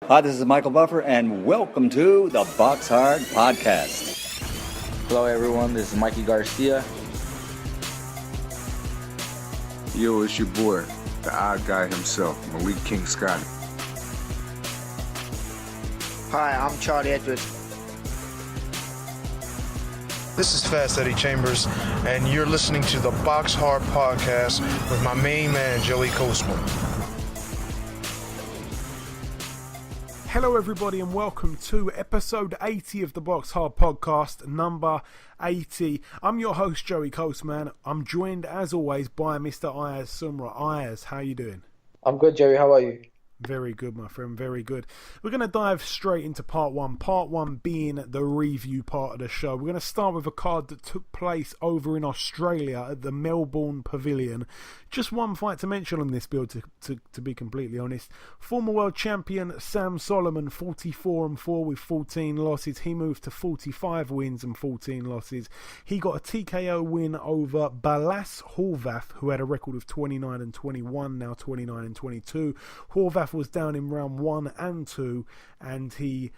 Hi, this is Michael Buffer, and welcome to the BoxHard Podcast. Hello, everyone. This is Mikey Garcia. Yo, it's your boy, the odd guy himself, Malik King Scotty. Hi, I'm Charlie Edwards. This is Fast Eddie Chambers, and you're listening to the BoxHard Podcast with my main man, Joey Coastman. Hello everybody and welcome to episode 80 of the BoxHard Podcast, number 80. I'm your host, Joey Coastman. I'm joined as always by Mr. Ayaz Sumra. Ayaz, how you doing? I'm good, Joey. How are you? Very good, my friend, very good. We're going to dive straight into part one. Part one being the review part of the show. We're going to start with a card that took place over in Australia at the Melbourne Pavilion. Just one fight to mention on this build, to be completely honest. Former world champion Sam Solomon, 44-4 with 14 losses. He moved to 45 wins and 14 losses. He got a TKO win over Balas Horvath, who had a record of 29-21, now 29-22. Horvath was down in round 1 and 2, and he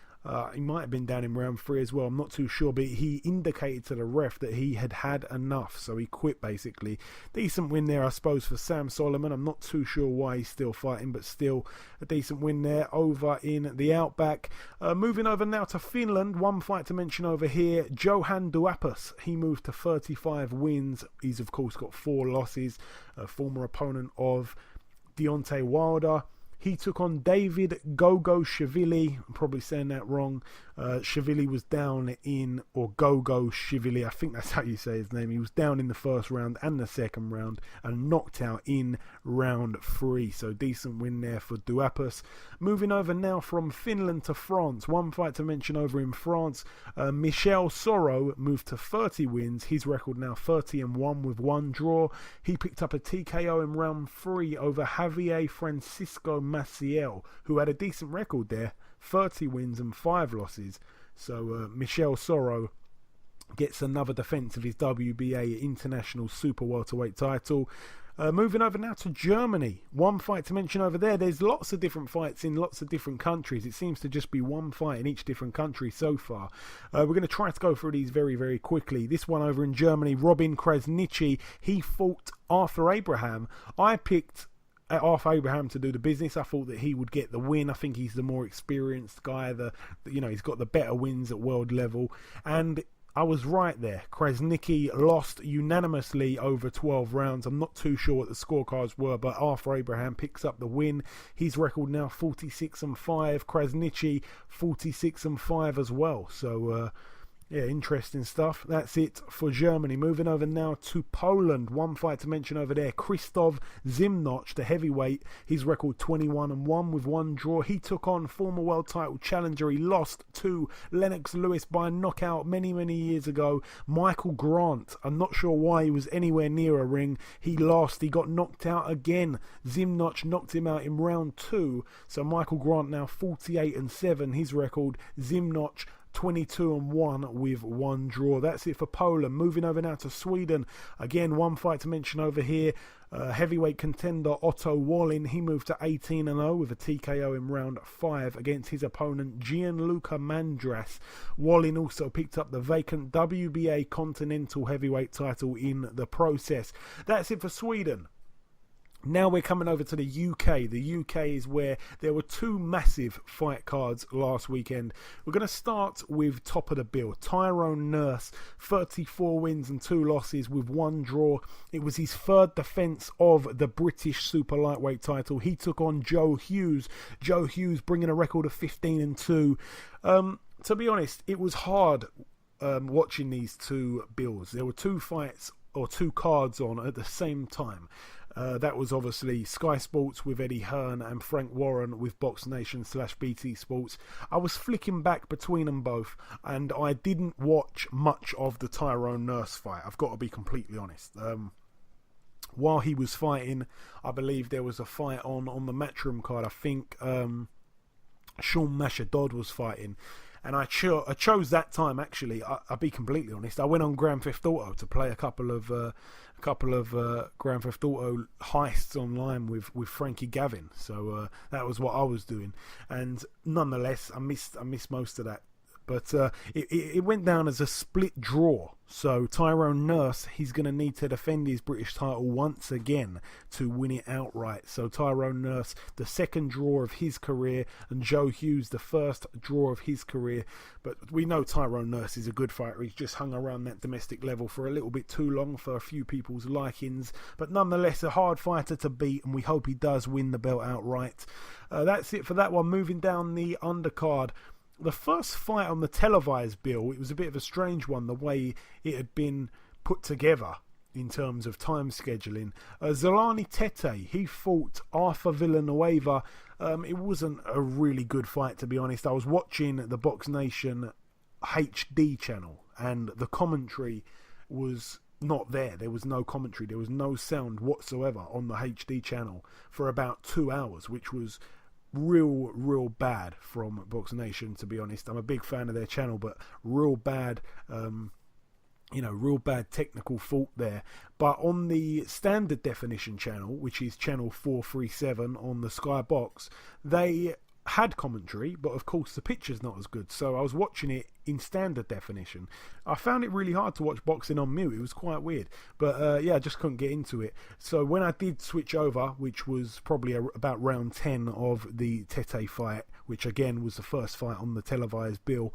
might have been down in round 3 as well. I'm not too sure, but he indicated to the ref that he had had enough, so he quit basically. Decent win there, I suppose, for Sam Solomon. I'm not too sure why he's still fighting, but still a decent win there over in the Outback. Moving over now to Finland, one fight to mention over here. Johan Duhaupas, he moved to 35 wins. He's of course got 4 losses. Former opponent of Deontay Wilder. He took on David Gogoshvili. I'm probably saying that wrong. Shvili was down in, or Gogoshvili, I think that's how you say his name. He was down in the first round and the second round and knocked out in round 3. So decent win there for Duhaupas. Moving over now from Finland to France. One fight to mention over in France. Michel Soro moved to 30 wins. His record now 30-1 with 1 draw. He picked up a TKO in round 3 over Javier Francisco Maciel, who had a decent record there. 30 wins and 5 losses. So Michel Soro gets another defence of his WBA International Super Welterweight title. Moving over now to Germany. One fight to mention over there. There's lots of different fights in lots of different countries. It seems to just be one fight in each different country so far. We're going to try to go through these very, very quickly. This one over in Germany, Robin Krasniqi, he fought Arthur Abraham. I picked Arthur Abraham to do the business. I thought that he would get the win. I think he's the more experienced guy. He's got the better wins at world level, and I was right there. Krasniqi lost unanimously over 12 rounds. I'm not too sure what the scorecards were, but Arthur Abraham picks up the win. His record now 46-5. Krasniqi 46-5 as well. So yeah, interesting stuff. That's it for Germany. Moving over now to Poland. One fight to mention over there. Krzysztof Zimnoch, the heavyweight. His record 21-1 with 1 draw. He took on former world title challenger. He lost to Lennox Lewis by knockout many, many years ago. Michael Grant. I'm not sure why he was anywhere near a ring. He lost. He got knocked out again. Zimnoch knocked him out in round 2. So Michael Grant now 48-7. His record. Zimnoch 22-1 with 1 draw. That's it for Poland. Moving over now to Sweden. Again, one fight to mention over here. Heavyweight contender Otto Wallin. He moved to 18-0 with a TKO in round 5 against his opponent Gianluca Mandras. Wallin also picked up the vacant WBA Continental Heavyweight title in the process. That's it for Sweden. Now we're coming over to the UK. The UK is where there were 2 massive fight cards last weekend. We're going to start with top of the bill. Tyrone Nurse, 34 wins and 2 losses with 1 draw. It was his 3rd defence of the British super lightweight title. He took on Joe Hughes. Joe Hughes bringing a record of 15-2. To be honest, it was hard watching these 2 bills. There were 2 fights or 2 cards on at the same time. That was obviously Sky Sports with Eddie Hearn and Frank Warren with Box Nation /BT Sports. I was flicking back between them both, and I didn't watch much of the Tyrone Nurse fight. I've got to be completely honest. While he was fighting, I believe there was a fight on the Matchroom card. I think Sean Mashadod was fighting. And I chose that time, actually. I'll be completely honest. I went on Grand Theft Auto to play a couple of Grand Theft Auto heists online with Frankie Gavin. So that was what I was doing. And nonetheless, I missed most of that. But it went down as a split draw. So Tyrone Nurse, he's going to need to defend his British title once again to win it outright. So Tyrone Nurse, the second draw of his career, and Joe Hughes, the first draw of his career. But we know Tyrone Nurse is a good fighter. He's just hung around that domestic level for a little bit too long for a few people's likings. But nonetheless, a hard fighter to beat, and we hope he does win the belt outright. That's it for that one. Moving down the undercard. The first fight on the televised bill, it was a bit of a strange one, the way it had been put together in terms of time scheduling. Zolani Tete, he fought Arthur Villanueva. It wasn't a really good fight, to be honest. I was watching the Box Nation HD channel, and the commentary was not there. There was no commentary. There was no sound whatsoever on the HD channel for about 2 hours, which was real bad from Box Nation, to be honest. I'm a big fan of their channel, but real bad technical fault there. But on the standard definition channel, which is channel 437 on the Sky Box, they had commentary, but of course the picture's not as good, so I was watching it in standard definition. I found it really hard to watch boxing on mute. It was quite weird, but I just couldn't get into it. So when I did switch over, which was probably about round 10 of the Tete fight, which again was the first fight on the televised bill,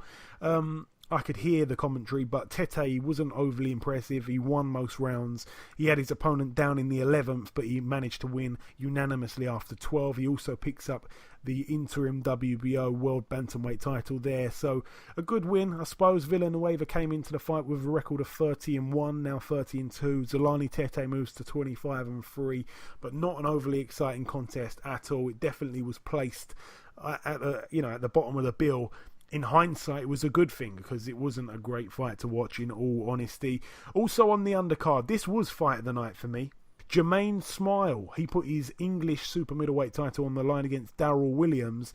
I could hear the commentary, but Tete wasn't overly impressive. He won most rounds. He had his opponent down in the 11th, but he managed to win unanimously after 12. He also picks up the interim WBO World Bantamweight title there. So a good win, I suppose. Villanueva came into the fight with a record of 30-1, now 30-2. Zolani Tete moves to 25-3, but not an overly exciting contest at all. It definitely was placed at the bottom of the bill. In hindsight, it was a good thing because it wasn't a great fight to watch, in all honesty. Also on the undercard, this was fight of the night for me. Jermaine Smile, he put his English super middleweight title on the line against Darryl Williams.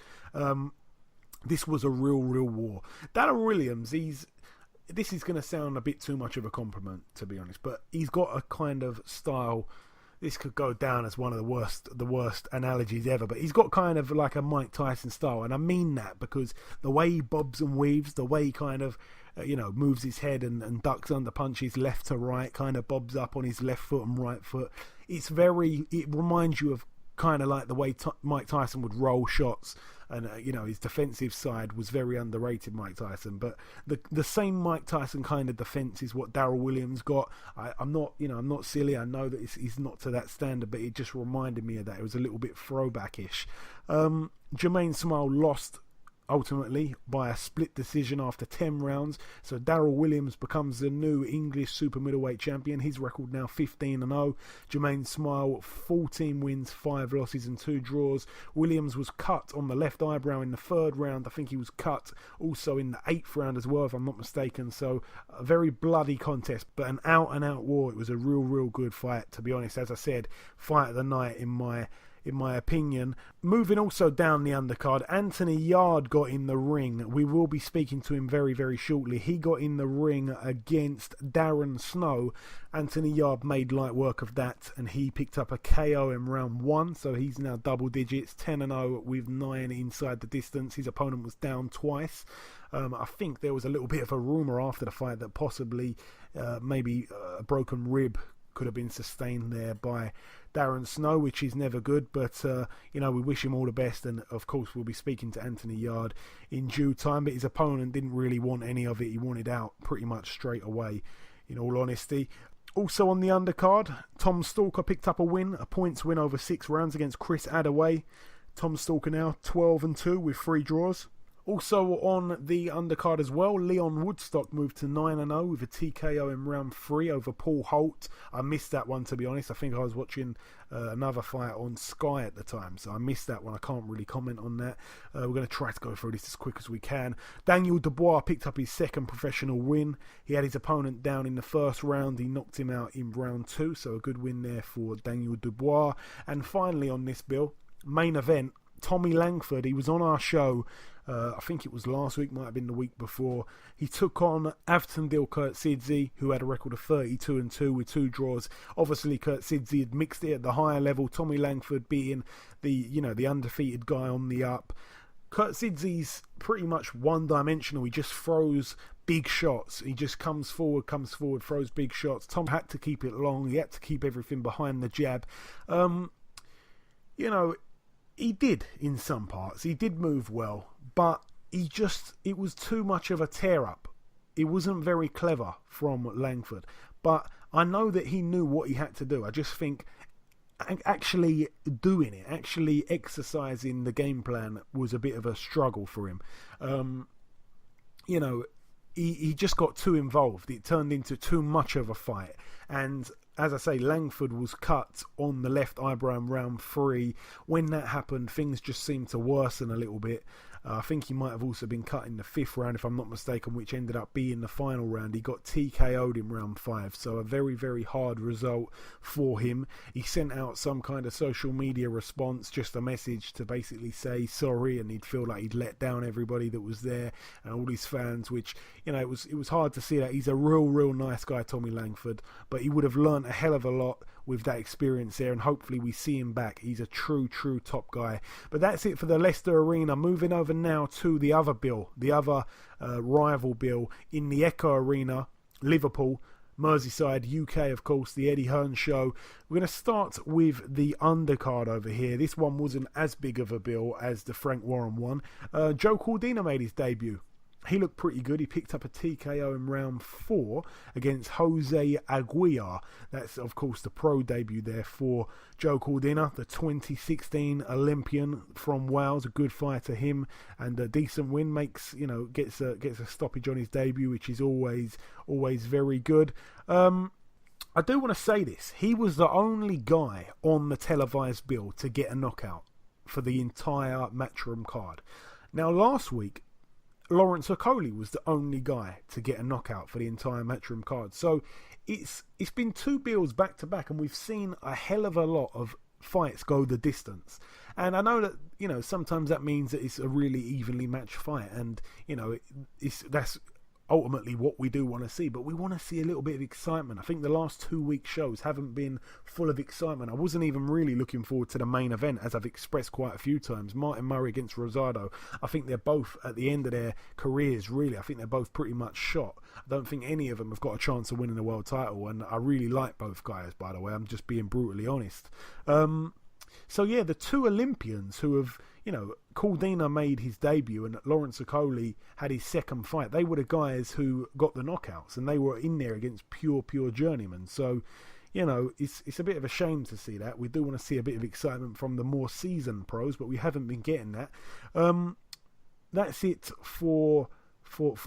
This was a real war. Darryl Williams, this is going to sound a bit too much of a compliment, to be honest, but he's got a kind of style. This could go down as one of the worst analogies ever, but he's got kind of like a Mike Tyson style, and I mean that because the way he bobs and weaves, the way he kind of moves his head and ducks under punches left to right, kind of bobs up on his left foot and right foot. It reminds you of kind of like the way Mike Tyson would roll shots, and his defensive side was very underrated, Mike Tyson. But the same Mike Tyson kind of defense is what Darryl Williams got. I'm not silly. I know that he's not to that standard, but it just reminded me of that. It was a little bit throwbackish. Jermaine Smile lost ultimately by a split decision after 10 rounds. So Darryl Williams becomes the new English super middleweight champion. His record now 15-0. Jermaine Smile 14 wins, 5 losses and 2 draws. Williams was cut on the left eyebrow in the 3rd round. I think he was cut also in the 8th round as well, if I'm not mistaken. So a very bloody contest, but an out and out war. It was a real good fight, to be honest. As I said, fight of the night in my opinion. Moving also down the undercard, Anthony Yarde got in the ring. We will be speaking to him very shortly. He got in the ring against Darren Snow. Anthony Yarde made light work of that, and he picked up a KO in round 1, so he's now double digits, 10-0 with 9 inside the distance. His opponent was down twice. I think there was a little bit of a rumour after the fight that possibly maybe a broken rib could have been sustained there by Darren Snow, which is never good, but we wish him all the best, and of course we'll be speaking to Anthony Yarde in due time. But his opponent didn't really want any of it. He wanted out pretty much straight away, in all honesty. Also on the undercard, Tom Stalker picked up a points win over 6 rounds against Chris Adaway. Tom Stalker now 12-2 with 3 draws. Also on the undercard as well, Leon Woodstock moved to 9-0 with a TKO in round 3 over Paul Holt. I missed that one, to be honest. I think I was watching another fight on Sky at the time, so I missed that one. I can't really comment on that. We're going to try to go through this as quick as we can. Daniel Dubois picked up his 2nd professional win. He had his opponent down in the 1st round. He knocked him out in round 2, so a good win there for Daniel Dubois. And finally on this bill, main event, Tommy Langford. He was on our show I think it was last week, might have been the week before. He took on Avtondil Kurtsidze, who had a record of 32-2 with 2 draws. Obviously, Kurtsidze had mixed it at the higher level. Tommy Langford being the undefeated guy on the up. Kurtzidze's pretty much one-dimensional. He just throws big shots. He just comes forward, throws big shots. Tom had to keep it long. He had to keep everything behind the jab. He did in some parts. He did move well, but it was too much of a tear-up. It wasn't very clever from Langford. But I know that he knew what he had to do. I just think actually doing it, actually exercising the game plan was a bit of a struggle for him. He just got too involved. It turned into too much of a fight. And as I say, Langford was cut on the left eyebrow in round 3. When that happened, things just seemed to worsen a little bit. I think he might have also been cut in the 5th round, if I'm not mistaken, which ended up being the final round. He got TKO'd in round 5, so a very, very hard result for him. He sent out some kind of social media response, just a message to basically say sorry, and he'd feel like he'd let down everybody that was there and all his fans, which, it was hard to see that. He's a real nice guy, Tommy Langford, but he would have learnt a hell of a lot with that experience there, and hopefully we see him back. He's a true top guy. But that's it for the Leicester Arena. Moving over now to the other bill, the other rival bill in the Echo Arena, Liverpool, Merseyside, UK, of course, the Eddie Hearn show. We're going to start with the undercard over here. This one wasn't as big of a bill as the Frank Warren one. Joe Cordina made his debut. He looked pretty good. He picked up a TKO in round 4 against Jose Aguiar. That's, of course, the pro debut there for Joe Cordina, the 2016 Olympian from Wales. A good fight to him, and a decent win. Gets a stoppage on his debut, which is always very good. I do want to say this. He was the only guy on the televised bill to get a knockout for the entire Matchroom card. Now, last week, Lawrence Okoli was the only guy to get a knockout for the entire Matchroom card. So it's been 2 bills back to back, and we've seen a hell of a lot of fights go the distance. And I know that, sometimes that means that it's a really evenly matched fight, and, that's ultimately what we do want to see, but we want to see a little bit of excitement. I think the last 2 week shows haven't been full of excitement. I wasn't even really looking forward to the main event, as I've expressed quite a few times. Martin Murray against Rosado. I think they're both at the end of their careers, really. I think they're both pretty much shot. I don't think any of them have got a chance of winning the world title, and I really like both guys, by the way. I'm just being brutally honest. So yeah, the 2 Olympians who have, Cordina made his debut and Lawrence Okoli had his second fight. They were the guys who got the knockouts, and they were in there against pure journeymen. So, it's a bit of a shame to see that. We do want to see a bit of excitement from the more seasoned pros, but we haven't been getting that. That's it for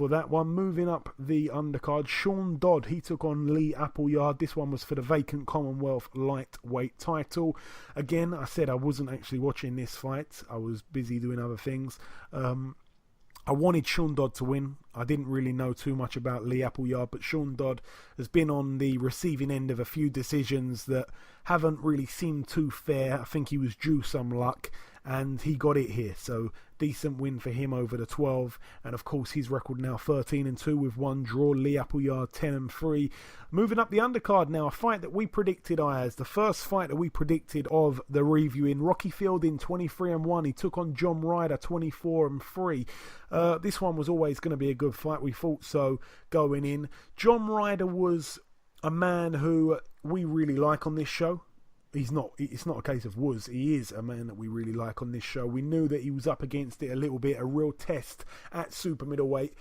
that one. Moving up the undercard, Sean Dodd, he took on Lee Appleyard. This one was for the vacant Commonwealth lightweight title. Again, I said I wasn't actually watching this fight. I was busy doing other things. I wanted Sean Dodd to win. I didn't really know too much about Lee Appleyard, but Sean Dodd has been on the receiving end of a few decisions that haven't really seemed too fair. I think he was due some luck, and he got it here. So decent win for him over the 12, and of course his record now 13-2 with 1 draw. Lee Appleyard 10-3. Moving up the undercard now, a fight that we predicted as the first fight that we predicted of the review. In Rocky Fielding 23-1, he took on John Ryder 24-3. This one was always going to be a good fight. We thought so going in. John Ryder was a man who we really like on this show. It's not a case of was. He is a man that we really like on this show. We knew that he was up against it a little bit, a real test at super middleweight.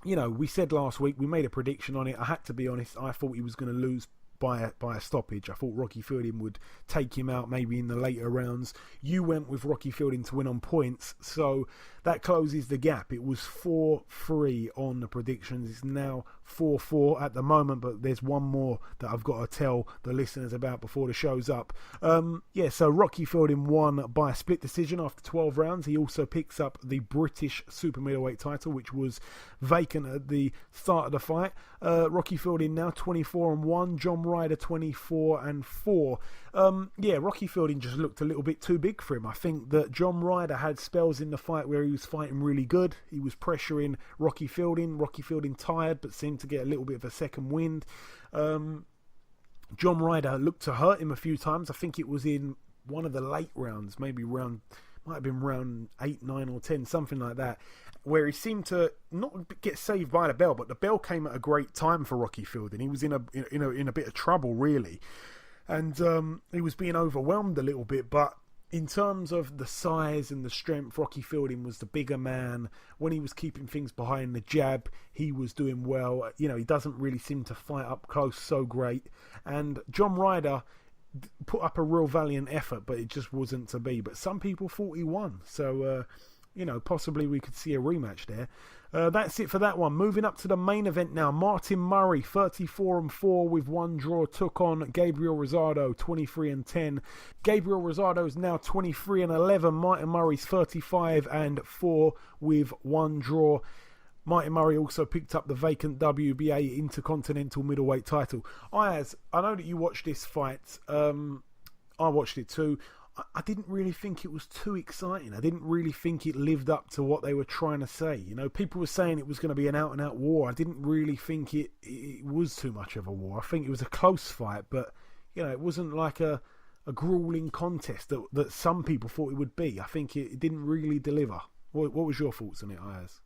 We said last week, we made a prediction on it. I had to be honest, I thought he was going to lose by a stoppage. I thought Rocky Fielding would take him out maybe in the later rounds. You went with Rocky Fielding to win on points, so that closes the gap. It was 4-3 on the predictions. It's now 4-4 at the moment, but there's one more that I've got to tell the listeners about before the show's up. So Rocky Fielding won by a split decision after 12 rounds. He also picks up the British super middleweight title, which was vacant at the start of the fight. Rocky Fielding now 24-1. John Ryder 24-4. Rocky Fielding just looked a little bit too big for him. I think that John Ryder had spells in the fight where he was fighting really good. He was pressuring Rocky Fielding. Rocky Fielding tired, but seemed to get a little bit of a second wind. John Ryder looked to hurt him a few times. I think it was in one of the late rounds, might have been round 8, 9 or 10, something like that, where he seemed to not get saved by the bell, but the bell came at a great time for Rocky Fielding. He was in a bit of trouble, really, and he was being overwhelmed a little bit. But in terms of the size and the strength, Rocky Fielding was the bigger man. When he was keeping things behind the jab, he was doing well. He doesn't really seem to fight up close so great. And John Ryder put up a real valiant effort, but it just wasn't to be. But some people thought he won, so possibly we could see a rematch there. That's it for that one. Moving up to the main event now. Martin Murray, 34-4 with 1 draw, took on Gabriel Rosado, 23-10. Gabriel Rosado is now 23-11. Martin Murray's 35-4 with 1 draw. Martin Murray also picked up the vacant WBA Intercontinental Middleweight title. Ayaz, I know that you watched this fight. I watched it too. I didn't really think it was too exciting. I didn't really think it lived up to what they were trying to say. People were saying it was going to be an out-and-out war. I didn't really think it was too much of a war. I think it was a close fight, but it wasn't like a grueling contest that some people thought it would be. I think it didn't really deliver. What was your thoughts on it, Ayaz?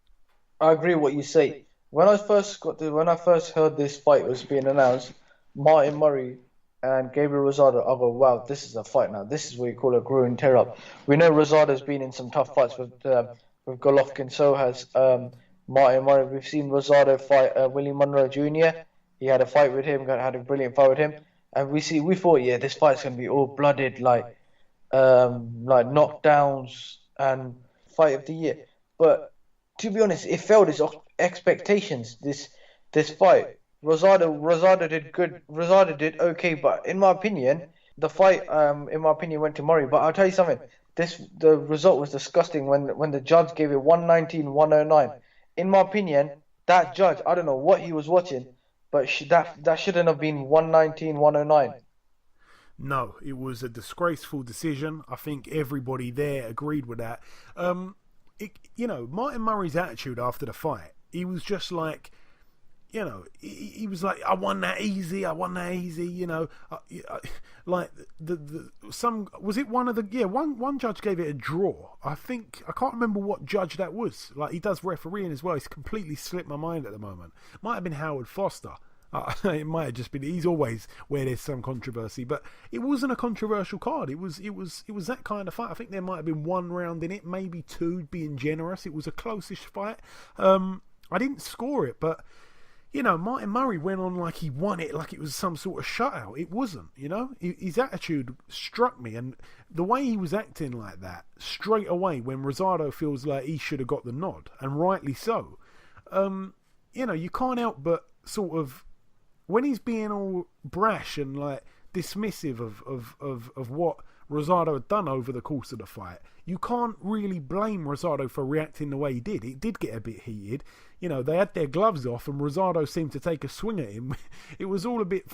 I agree with what you say. When I first heard this fight was being announced, Martin Murray and Gabriel Rosado, I go, wow, this is a fight now. This is what you call a grueling tear-up. We know Rosado's been in some tough fights with Golovkin, so has Martin Murray. We've seen Rosado fight Willie Monroe Jr. He had a fight with him, had a brilliant fight with him. And we thought, this fight's going to be all blooded, like knockdowns and fight of the year. But to be honest, it failed its expectations, this fight. Rosado did good. Rosado did okay, but in my opinion, the fight, went to Murray. But I'll tell you something. The result was disgusting when the judge gave it 119-109. In my opinion, that judge, I don't know what he was watching, but that shouldn't have been 119-109. No, it was a disgraceful decision. I think everybody there agreed with that. Martin Murray's attitude after the fight, he was just like, he was like, I won that easy. One judge gave it a draw. I can't remember what judge that was. Like, he does refereeing as well. It's completely slipped my mind at the moment. Might have been Howard Foster. It might have just been. He's always where there's some controversy, but it wasn't a controversial card. It was that kind of fight. I think there might have been 1 round in it, maybe 2, being generous. It was a close-ish fight. I didn't score it, but Martin Murray went on like he won it, like it was some sort of shutout. It wasn't. His attitude struck me, and the way he was acting like that straight away when Rosado feels like he should have got the nod, and rightly so. You can't help but sort of, when he's being all brash and like dismissive of what Rosado had done over the course of the fight, you can't really blame Rosado for reacting the way he did. It did get a bit heated. They had their gloves off and Rosado seemed to take a swing at him. It was all a bit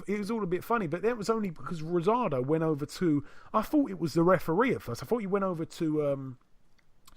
funny, but that was only because Rosado went over to, I thought it was the referee at first. I thought he went over to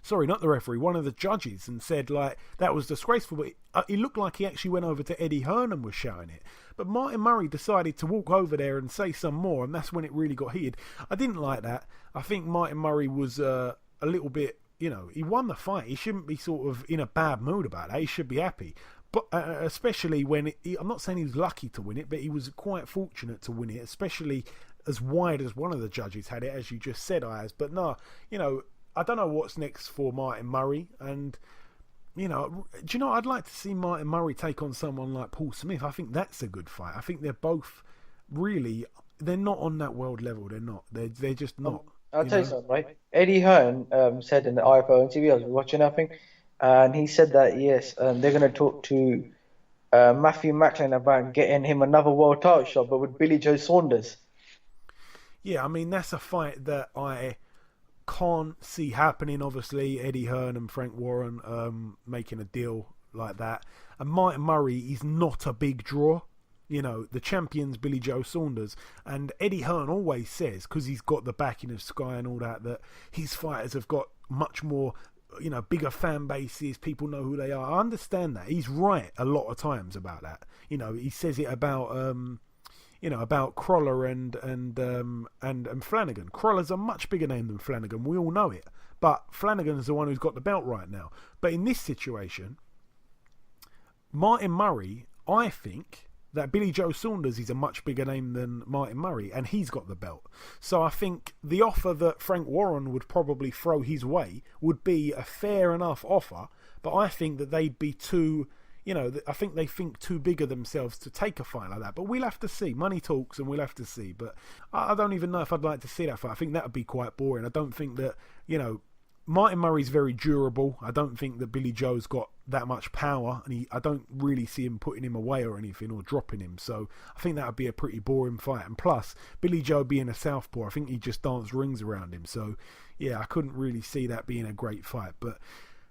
sorry, not the referee, one of the judges, and said like that was disgraceful, but it looked like he actually went over to Eddie Hearn and was shouting it. But Martin Murray decided to walk over there and say some more, and that's when it really got heated. I didn't like that. I think Martin Murray was a little bit, he won the fight. He shouldn't be sort of in a bad mood about that. He should be happy. But especially when, I'm not saying he was lucky to win it, but he was quite fortunate to win it, especially as wide as one of the judges had it, as you just said, Ayaz. But no, I don't know what's next for Martin Murray, and do you know, I'd like to see Martin Murray take on someone like Paul Smith. I think that's a good fight. I think they're both really, they're not on that world level. They're not. They're just not. I'll tell you something, right? Eddie Hearn said in the IFO interview, I was watching, I think, and he said that yes, they're going to talk to Matthew Macklin about getting him another world title shot, but with Billy Joe Saunders. Yeah, I mean, that's a fight that I can't see happening. Obviously, Eddie Hearn and Frank Warren making a deal like that, and Martin Murray is not a big draw. the champion's Billy Joe Saunders. And Eddie Hearn always says, because he's got the backing of Sky and all that his fighters have got much more, bigger fan bases. People know who they are. I understand that. He's right a lot of times about that. He says it about about Crawler and Flanagan. Crawler's a much bigger name than Flanagan. We all know it. But Flanagan's the one who's got the belt right now. But in this situation, Martin Murray, I think that Billy Joe Saunders is a much bigger name than Martin Murray, and he's got the belt. So I think the offer that Frank Warren would probably throw his way would be a fair enough offer, but I think that they'd be too... I think they think too big of themselves to take a fight like that. But we'll have to see. Money talks, and we'll have to see. But I don't even know if I'd like to see that fight. I think that would be quite boring. I don't think that, Martin Murray's very durable. I don't think that Billy Joe's got that much power, and I don't really see him putting him away or anything, or dropping him. So I think that would be a pretty boring fight. And plus, Billy Joe being a southpaw, I think he'd just dance rings around him. So, yeah, I couldn't really see that being a great fight. But...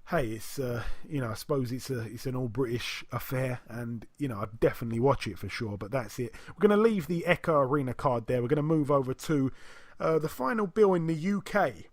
hey, it's I suppose it's an all British affair, and I'd definitely watch it for sure. But that's it. We're going to leave the Echo Arena card there. We're going to move over to the final bill in the UK.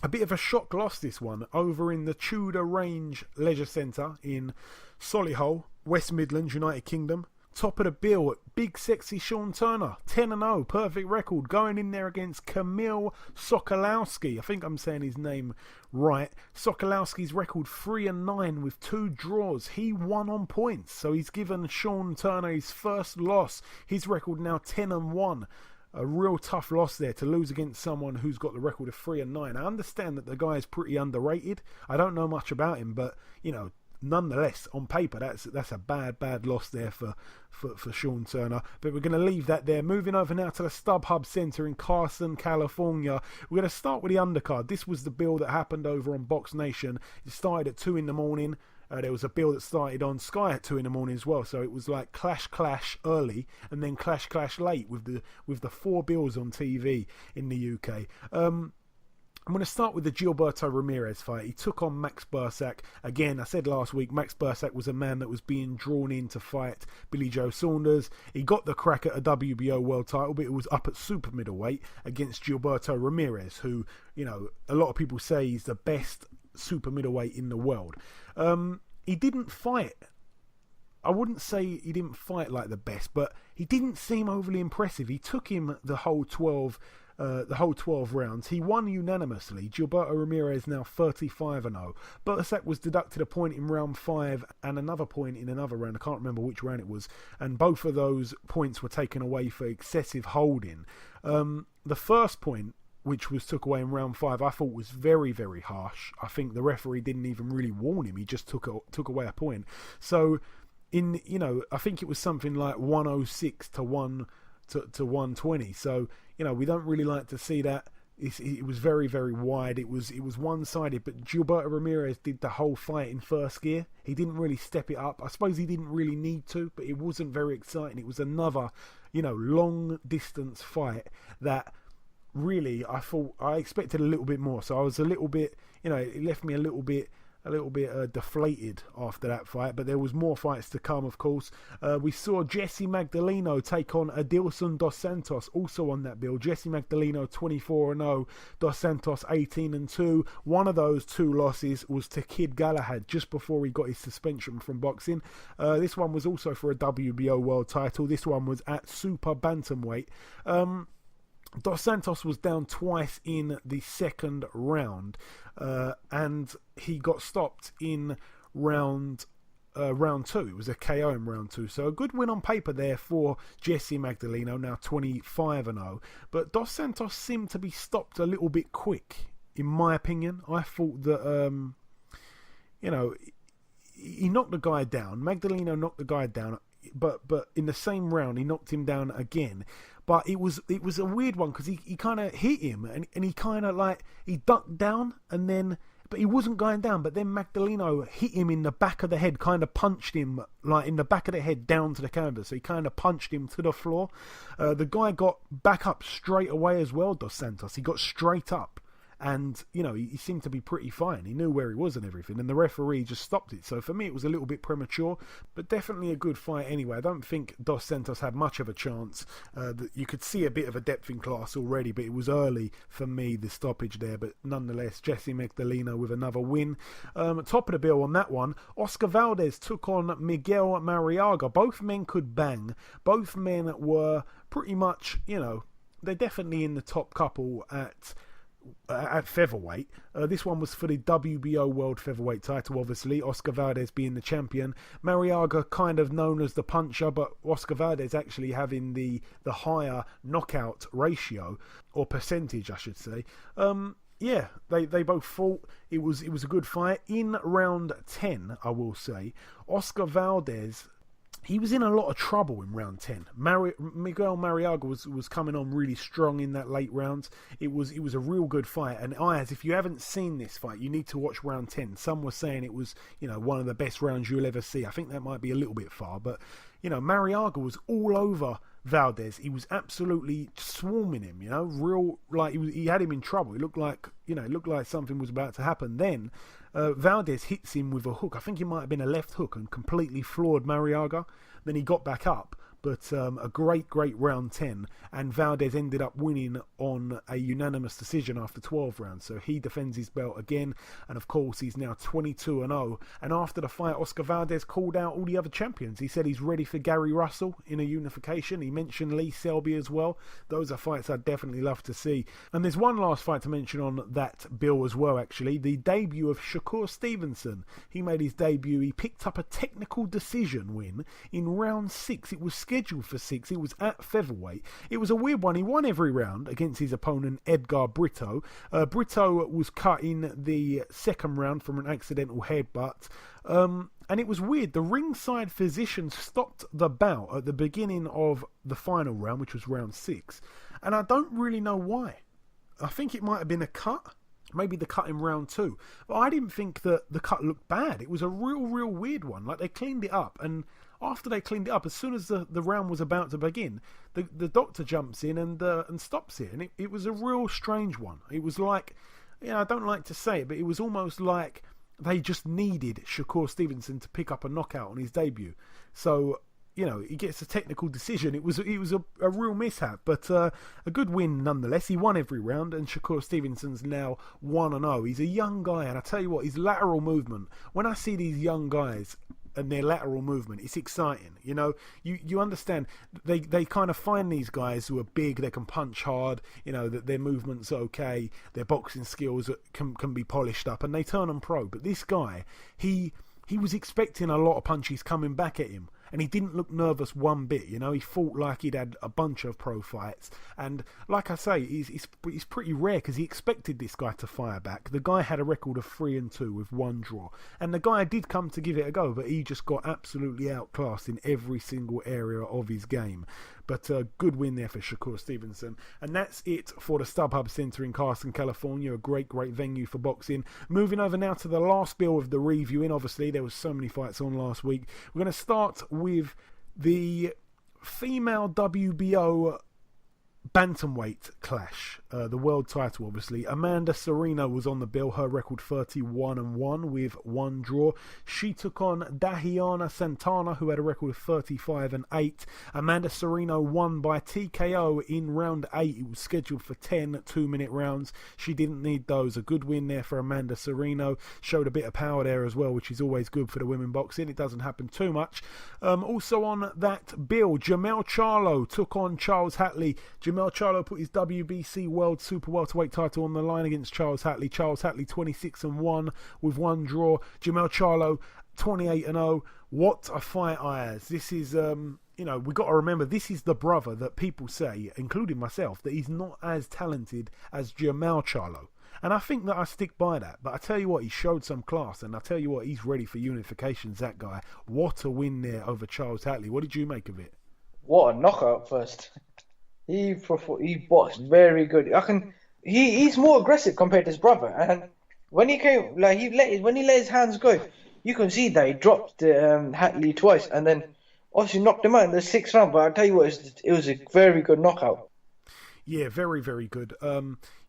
A bit of a shock loss, this one, over in the Tudor Range Leisure Centre in Solihull, West Midlands, United Kingdom. Top of the bill, big sexy Sean Turner, 10-0, perfect record, going in there against Kamil Sokolowski. I think I'm saying his name right. Sokolowski's record 3-9 with 2 draws. He won on points, so he's given Sean Turner his first loss. His record now 10-1. A real tough loss there to lose against someone who's got the record of 3-9. I understand that the guy is pretty underrated. I don't know much about him, but nonetheless, on paper, that's a bad loss there for Sean Turner. But we're going to leave that there. Moving over now to the StubHub Center in Carson, California. We're going to start with the undercard. This was the bill that happened over on Box Nation. It started at 2 in the morning. There was a bill that started on Sky at 2 in the morning as well. So it was like clash early, and then clash late with the 4 bills on TV in the UK. I'm going to start with the Gilberto Ramirez fight. He took on Max Bursak. Again, I said last week, Max Bursak was a man that was being drawn in to fight Billy Joe Saunders. He got the crack at a WBO world title, but it was up at super middleweight against Gilberto Ramirez, who, a lot of people say he's the best super middleweight in the world. He didn't fight. I wouldn't say he didn't fight like the best, but he didn't seem overly impressive. He took him the whole 12 rounds. He won unanimously. Gilberto Ramirez now 35-0. Bursak was deducted a point in round 5 and another point in another round. I can't remember which round it was. And both of those points were taken away for excessive holding. The first point, which was took away in round 5, I thought was very, very harsh. I think the referee didn't even really warn him. He just took away a point. So, I think it was something like 106 to 120. So, we don't really like to see that. It was very, very wide. It was one-sided, but Gilberto Ramirez did the whole fight in first gear. He didn't really step it up. I suppose he didn't really need to, but it wasn't very exciting. It was another, long-distance fight that really I expected a little bit more. So I was a little bit, it left me a little bit deflated after that fight, but there was more fights to come, of course. We saw Jesse Magdaleno take on Adilson Dos Santos, also on that bill. Jesse Magdaleno 24-0, Dos Santos 18-2. One of those 2 losses was to Kid Galahad just before he got his suspension from boxing. This one was also for a WBO world title. This one was at super bantamweight. Dos Santos was down twice in the second round, and he got stopped in round 2. It was a KO in round 2. So a good win on paper there for Jesse Magdaleno, now 25-0. But Dos Santos seemed to be stopped a little bit quick, in my opinion. I thought that, he knocked the guy down. Magdaleno knocked the guy down, but in the same round, he knocked him down again. But it was a weird one because he kind of hit him and he kind of he ducked down but he wasn't going down. But then Magdaleno hit him in the back of the head, kind of punched him in the back of the head down to the canvas. So he kind of punched him to the floor. The guy got back up straight away as well, Dos Santos. He got straight up and he seemed to be pretty fine. He knew where he was and everything, and the referee just stopped it. So for me, it was a little bit premature, but definitely a good fight anyway. I don't think Dos Santos had much of a chance. You could see a bit of a depth in class already, but it was early for me, the stoppage there. But nonetheless, Jesse Magdalena with another win. Top of the bill on that one, Oscar Valdez took on Miguel Mariaga. Both men could bang. Both men were pretty much, they're definitely in the top couple at featherweight. This one was for the WBO World Featherweight title, obviously, Oscar Valdez being the champion. Mariaga kind of known as the puncher, but Oscar Valdez actually having the higher knockout ratio, or percentage I should say. Yeah, they both fought. It was a good fight. In round 10, I will say, Oscar Valdez, he was in a lot of trouble in round 10. Miguel Mariaga was coming on really strong in that late rounds. It was a real good fight. And Ayaz, if you haven't seen this fight, you need to watch round 10. Some were saying it was, one of the best rounds you'll ever see. I think that might be a little bit far, but Mariaga was all over Valdez. He was absolutely swarming him, real, like he had him in trouble. It looked like something was about to happen. Then Valdez hits him with a hook. I think it might have been a left hook, and completely floored Mariaga. Then he got back up. But a great round 10, and Valdez ended up winning on a unanimous decision after 12 rounds. So he defends his belt again, and of course he's now 22-0. And after the fight, Oscar Valdez called out all the other champions. He said he's ready for Gary Russell in a unification. He mentioned Lee Selby as well. Those are fights I'd definitely love to see. And there's one last fight to mention on that bill as well, actually. The debut of Shakur Stevenson. He made his debut. He picked up a technical decision win in round 6. It was scheduled for 6. It was at featherweight. It was a weird one. He won every round against his opponent Edgar Brito. Brito was cut in the second round from an accidental headbutt. And it was weird. The ringside physician stopped the bout at the beginning of the final round, which was round 6. And I don't really know why. I think it might have been a cut. Maybe the cut in round 2. But I didn't think that the cut looked bad. It was a real weird one. Like, they cleaned it up, and after they cleaned it up, as soon as the round was about to begin, the doctor jumps in and stops it. And it was a real strange one. It was like, I don't like to say it, but it was almost like they just needed Shakur Stevenson to pick up a knockout on his debut. So, he gets a technical decision. It was a real mishap, but a good win nonetheless. He won every round, and Shakur Stevenson's now 1-0. He's a young guy, and I tell you what, his lateral movement, when I see these young guys and their lateral movement, it's exciting. You understand, they kind of find these guys who are big, they can punch hard, that their movement's okay, their boxing skills can be polished up, and they turn them pro. But this guy, he was expecting a lot of punches coming back at him, and he didn't look nervous one bit. He fought like he'd had a bunch of pro fights, and like I say, he's pretty rare, because he expected this guy to fire back. The guy had a record of 3-2 with 1 draw, and the guy did come to give it a go, but he just got absolutely outclassed in every single area of his game. But a good win there for Shakur Stevenson. And that's it for the StubHub Centre in Carson, California. A great venue for boxing. Moving over now to the last bill of the reviewing. Obviously, there was so many fights on last week. We're going to start with the female WBO bantamweight clash, the world title obviously. Amanda Serino was on the bill, her record 31-1 with 1 draw. She took on Dahiana Santana, who had a record of 35-8. Amanda Serino won by TKO in round 8. It was scheduled for 10 2-minute rounds. She didn't need those. A good win there for Amanda Serino. Showed a bit of power there as well, which is always good for the women boxing. It doesn't happen too much. Also on that bill, Jamel Charlo took on Charles Hatley. Jamel Charlo put his WBC World Super Welterweight title on the line against Charles Hatley. Charles Hatley 26-1 with 1 draw. Jamel Charlo 28-0. What a fight, Ayaz. This is, we got to remember, this is the brother that people say, including myself, that he's not as talented as Jamel Charlo. And I think that I stick by that. But I tell you what, he showed some class, and I tell you what, he's ready for unifications, that guy. What a win there over Charles Hatley. What did you make of it? What a knockout first. He boxed very good. He's more aggressive compared to his brother. And when he came, when he let his hands go, you can see that he dropped Hatley twice, and then obviously knocked him out in the 6th round. But I tell you what, it was a very good knockout. Yeah, very good.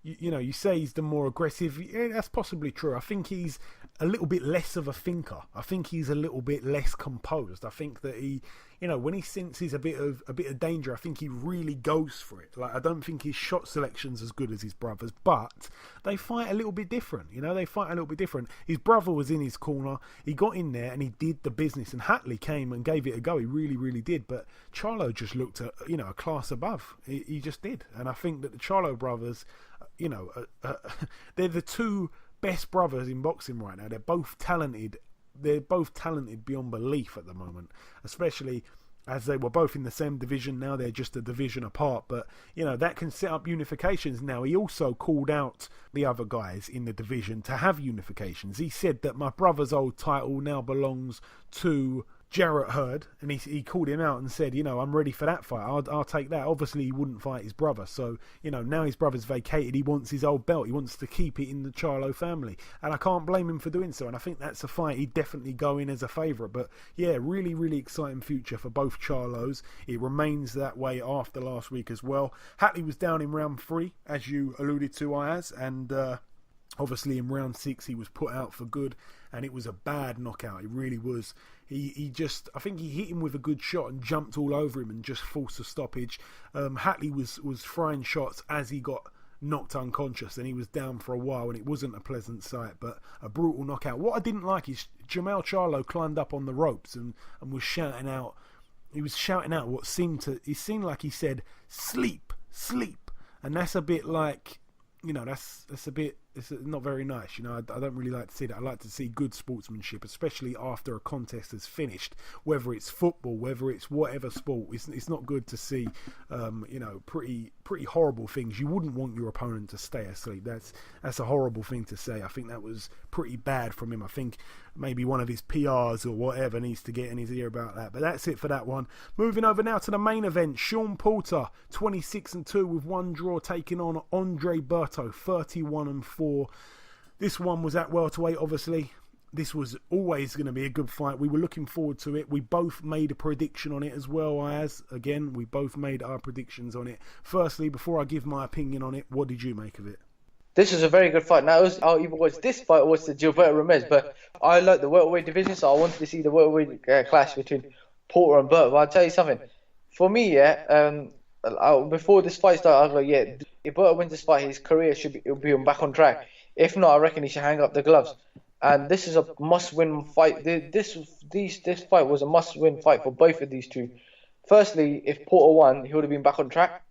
you say he's the more aggressive. Yeah, that's possibly true. I think he's a little bit less of a thinker. I think he's a little bit less composed. I think that he, when he senses a bit of danger, I think he really goes for it. Like, I don't think his shot selection's as good as his brother's, but they fight a little bit different. They fight a little bit different. His brother was in his corner. He got in there and he did the business. And Hatley came and gave it a go. He really, really did. But Charlo just looked at a class above. He just did. And I think that the Charlo brothers, they're the two best brothers in boxing right now. They're both talented. They're both talented beyond belief at the moment, especially as they were both in the same division. Now they're just a division apart, but that can set up unifications. Now, he also called out the other guys in the division to have unifications. He said that my brother's old title now belongs to Jarrett Hurd, and he called him out and said, I'm ready for that fight. I'll take that. Obviously, he wouldn't fight his brother, so now his brother's vacated. He wants his old belt. He wants to keep it in the Charlo family, and I can't blame him for doing so. And I think that's a fight he'd definitely go in as a favourite. But yeah, really, really exciting future for both Charlos. It remains that way after last week as well. Hatley was down in round 3, as you alluded to, Ayaz, and obviously in round 6 he was put out for good, and it was a bad knockout. It really was. I think he hit him with a good shot and jumped all over him and just forced a stoppage. Hatley was throwing shots as he got knocked unconscious, and he was down for a while, and it wasn't a pleasant sight, but a brutal knockout. What I didn't like is Jamel Charlo climbed up on the ropes and was shouting out. He was shouting out what it seemed like he said, "Sleep, sleep," and that's a bit like, it's not very nice. I don't really like to see that. I like to see good sportsmanship, especially after a contest has finished, whether it's football, whether it's whatever sport. It's not good to see, pretty horrible things. You wouldn't want your opponent to stay asleep. That's a horrible thing to say. I think that was pretty bad from him. I think maybe one of his PRs or whatever needs to get in his ear about that. But that's it for that one. Moving over now to the main event. Sean Porter, 26-2 with 1 draw, taking on Andre Berto, 31-4. This one was at welterweight, obviously. This was always going to be a good fight. We were looking forward to it. We both made a prediction on it as well, Again, we both made our predictions on it. Firstly, before I give my opinion on it, what did you make of it? This was a very good fight. Now, I'll either watch this fight or watch the Gilberto Ramirez, but I like the welterweight division, so I wanted to see the welterweight clash between Porter and Berto. But I'll tell you something. For me, before this fight started, I was like, if Berto wins this fight, his career will be back on track. If not, I reckon he should hang up the gloves. And this is a must-win fight. This fight was a must-win fight for both of these two. Firstly, if Porter won, he would have been back on track.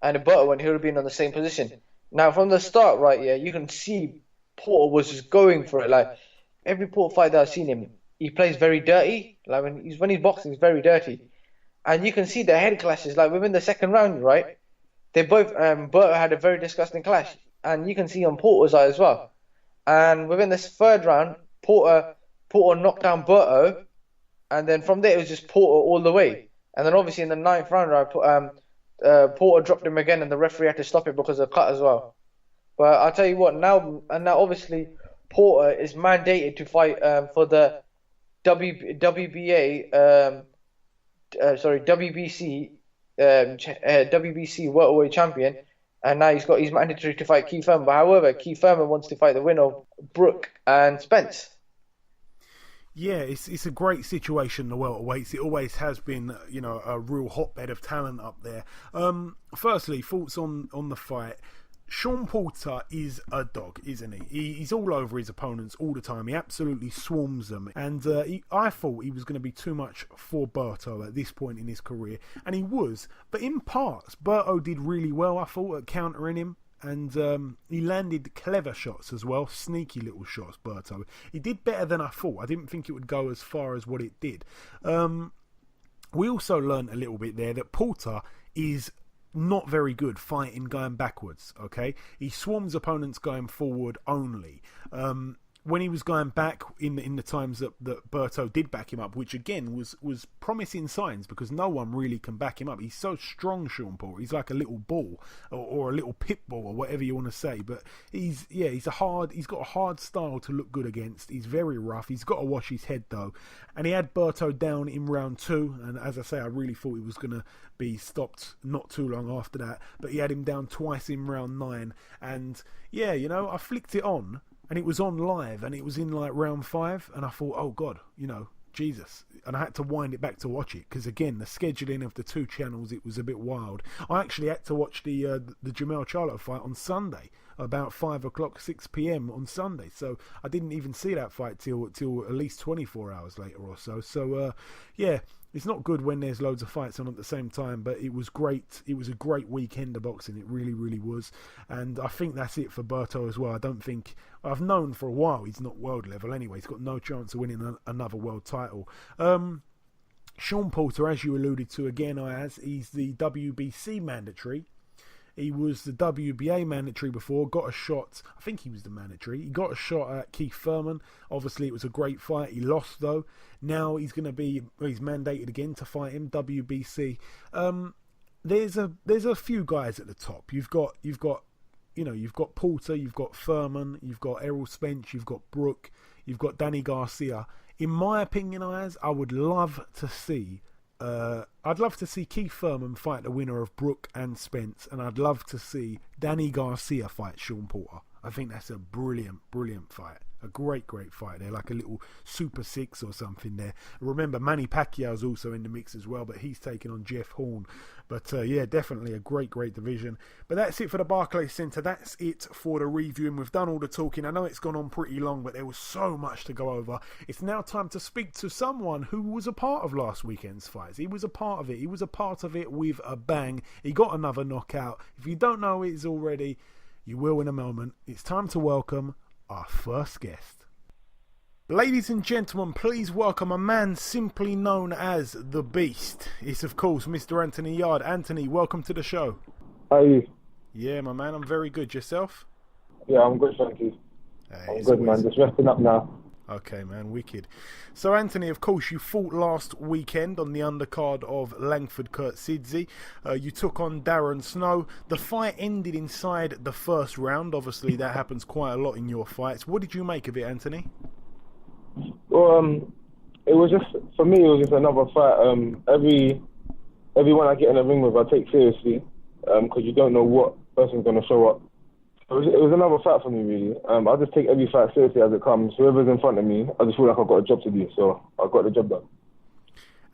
And if Berto won, he would have been on the same position. Now, from the start, you can see Porter was just going for it. Like, every Porter fight that I've seen him, he plays very dirty. Like, when he's boxing, he's very dirty. And you can see the head clashes. Like, within the second round, right? They both, Berto had a very disgusting clash. And you can see on Porter's eye as well. And within this third round, Porter knocked down Berto. And then from there, it was just Porter all the way. And then obviously in the 9th round, Porter dropped him again, and the referee had to stop it because of a cut as well. But I'll tell you what, now obviously Porter is mandated to fight for the WBC welterweight champion, and now he's mandatory to fight Keith Thurman. But however, Keith Thurman wants to fight the winner of Brook and Spence. Yeah, it's a great situation, the welterweights. It always has been, a real hotbed of talent up there. Firstly, thoughts on the fight. Sean Porter is a dog, isn't he? He's all over his opponents all the time. He absolutely swarms them. And I thought he was going to be too much for Berto at this point in his career. And he was. But in parts, Berto did really well, I thought, at countering him. And he landed clever shots as well, sneaky little shots, Berto. He did better than I thought. I didn't think it would go as far as what it did. We also learned a little bit there that Porter is not very good fighting going backwards, okay? He swarms opponents going forward only. when he was going back in the times that Berto did back him up, which again was promising signs because no one really can back him up. He's so strong, Sean Porter. He's like a little bull or a little pit bull or whatever you want to say. But he's got a hard style to look good against. He's very rough. He's got to wash his head though. And he had Berto down in round 2. And as I say, I really thought he was going to be stopped not too long after that. But he had him down twice in round 9. And yeah, I flicked it on. And it was on live, and it was in like round 5, and I thought, oh God, Jesus. And I had to wind it back to watch it, because again, the scheduling of the 2 channels, it was a bit wild. I actually had to watch the Jamel Charlo fight on Sunday, about 5 o'clock, 6 p.m. on Sunday. So I didn't even see that fight till at least 24 hours later or so. So, yeah. It's not good when there's loads of fights on at the same time, but it was great. It was a great weekend of boxing. It really, really was. And I think that's it for Berto as well. I've known for a while he's not world level anyway. He's got no chance of winning another world title. Sean Porter, as you alluded to again, he's the WBC mandatory. He was the WBA mandatory before, got a shot. I think he was the mandatory. He got a shot at Keith Thurman. Obviously, it was a great fight. He lost, though. Now he's mandated again to fight him, WBC. There's a few guys at the top. You've got Porter, you've got Thurman, you've got Errol Spence, you've got Brook, you've got Danny Garcia. In my opinion, I would love to see Keith Thurman fight the winner of Brook and Spence, and I'd love to see Danny Garcia fight Sean Porter. I think that's a brilliant, brilliant fight. A great, great fight there, like a little Super 6 or something there. Remember, Manny Pacquiao's also in the mix as well, but he's taking on Jeff Horn. But yeah, definitely a great, great division. But that's it for the Barclays Centre. That's it for the review, and we've done all the talking. I know it's gone on pretty long, but there was so much to go over. It's now time to speak to someone who was a part of last weekend's fights. He was a part of it. He was a part of it with a bang. He got another knockout. If you don't know it already, you will in a moment. It's time to welcome our first guest. Ladies and gentlemen, please welcome a man simply known as the Beast. It's of course Mr. Anthony Yarde. Anthony, welcome to the show. How are you? Yeah, my man, I'm very good. Yourself? Yeah, I'm good, thank you. I'm good, man. Just resting up now. Okay, man, wicked. So, Anthony, of course, you fought last weekend on the undercard of Langford Kurtzidze. You took on Darren Snow. The fight ended inside the first round. Obviously, that happens quite a lot in your fights. What did you make of it, Anthony? Well, it was just, for me, it was just another fight. Everyone I get in the ring with, I take seriously, because you don't know what person's going to show up. It was another fight for me, really. I just take every fight seriously as it comes. Whoever's in front of me, I just feel like I've got a job to do, so I got the job done.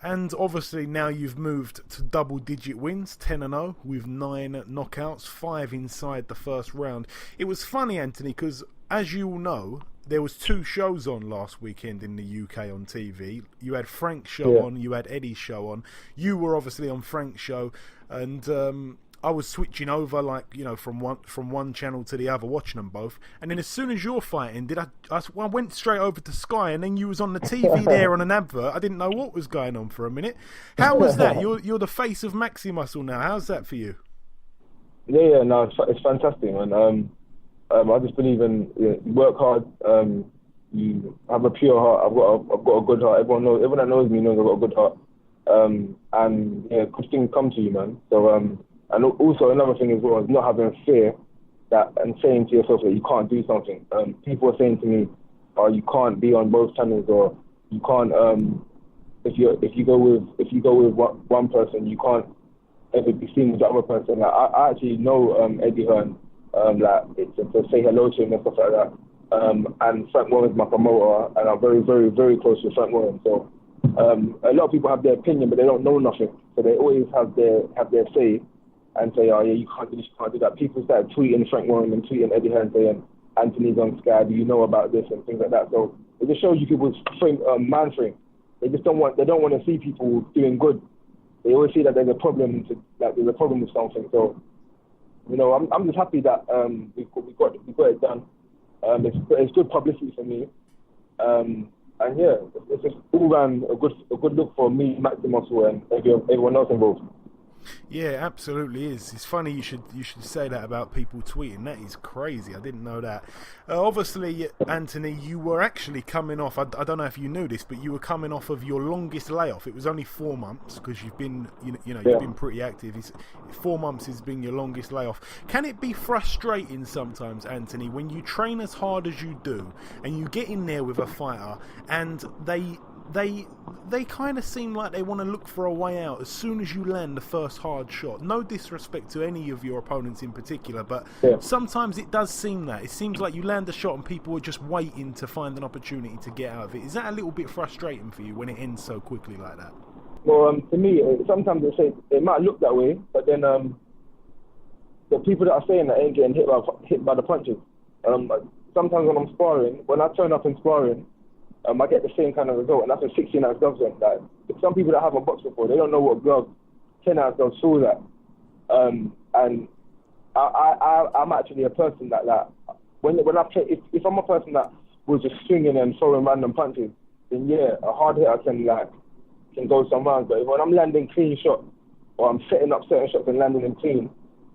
And obviously now you've moved to double-digit wins, 10-0, with 9 knockouts, 5 inside the first round. It was funny, Anthony, because as you all know, there was 2 shows on last weekend in the UK on TV. You had Frank's show on, you had Eddie's show on. You were obviously on Frank's show, and I was switching over, from one channel to the other, watching them both. And then as soon as your fight ended, I went straight over to Sky, and then you was on the TV there on an advert. I didn't know what was going on for a minute. How was that? You're the face of Maxi Muscle now. How's that for you? Yeah, no, it's fantastic, man. I just believe in you work hard. You have a pure heart. I've got a good heart. Everyone that knows me knows I've got a good heart. And yeah, good things come to you, man. So and also another thing as well is not having fear and saying to yourself that you can't do something. People are saying to me, "Oh, you can't be on both channels," or "You can't." If you go with one person, you can't ever be seen with the other person. Like, I actually know Eddie Hearn. It's to say hello to him and stuff like that. And Frank Warren's my promoter, and I'm very, very, very close to Frank Warren. So a lot of people have their opinion, but they don't know nothing. So they always have their say and say, "Oh yeah, you can't do this, you can't do that." People started tweeting Frank Warren and tweeting Eddie Hearn saying, "Anthony's on Sky, do you know about this?" and things like that. So it just shows you people's mind frame. They just don't want to see people doing good. They always see that there's a problem with something. So, I'm just happy that we got it done. It's good publicity for me, and yeah, it's just all round a good look for me, Maxi Muscle, and everyone else involved. Yeah, absolutely is. It's funny you should say that about people tweeting. That is crazy. I didn't know that. Obviously, Anthony, you were actually coming off. I don't know if you knew this, but you were coming off of your longest layoff. It was only 4 months because you've been, you've been pretty active. 4 months has been your longest layoff. Can it be frustrating sometimes, Anthony, when you train as hard as you do and you get in there with a fighter and they kind of seem like they want to look for a way out as soon as you land the first hard shot? No disrespect to any of your opponents in particular, but sometimes it does seem that. It seems like you land a shot and people are just waiting to find an opportunity to get out of it. Is that a little bit frustrating for you when it ends so quickly like that? Well, to me, sometimes it might look that way, but then the people that are saying that ain't getting hit by the punches. Sometimes when I'm sparring, when I turn up in sparring, I get the same kind of result, and that's a 16-ounce gloves on. Like, some people that haven't boxed before, they don't know what gloves, 10-ounce gloves saw that. And I'm actually a person that when I play, if I'm a person that was just swinging and throwing random punches, then a hard hitter can go some rounds. But when I'm landing clean shots, or I'm setting up certain shots and landing them clean,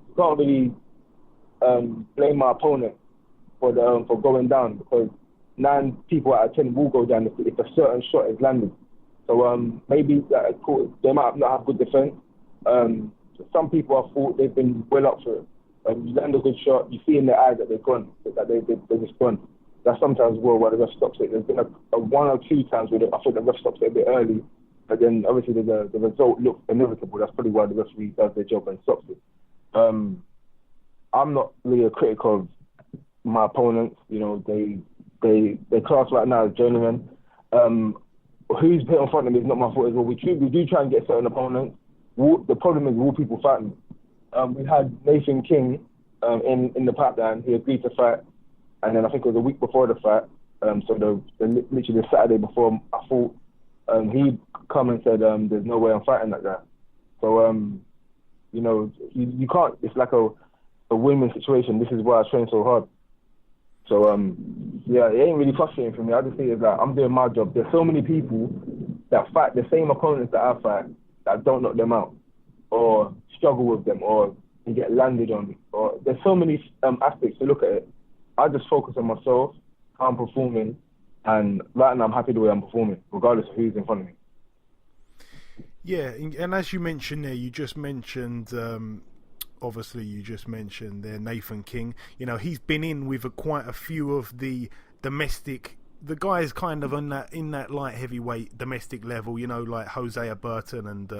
you can't really blame my opponent for going down, because 9 people out of 10 will go down if a certain shot is landed. So maybe they might not have good defense. Some people have thought they've been well up for it. You land a good shot, you see in their eyes that they're gone, that they're just gone. That's sometimes why the ref stops it. There's been a 1 or 2 times where I think the ref stops it a bit early, but then obviously the result looks inevitable. That's probably why the referee does their job and stops it. I'm not really a critic of my opponents. They class right now as journeymen. Who's put in front of me is not my fault as well. We do try and get certain opponents. The problem is will people fight me. We had Nathan King in the pipeline. He agreed to fight, and then I think it was a week before the fight. So literally the Saturday before I fought, he'd come and said, "There's no way I'm fighting that guy." So you can't. It's like a win-win situation. This is why I train so hard. So, it ain't really frustrating for me. I just think it's like I'm doing my job. There's so many people that fight the same opponents that I fight that don't knock them out or struggle with them or they get landed on me. Or there's so many aspects to look at it. I just focus on myself, how I'm performing, and right now I'm happy the way I'm performing, regardless of who's in front of me. Yeah, and as you mentioned there, you just mentioned... Obviously, you just mentioned there Nathan King. He's been in with quite a few of the domestic. The guys kind of in that light heavyweight domestic level. Like Hosea Burton and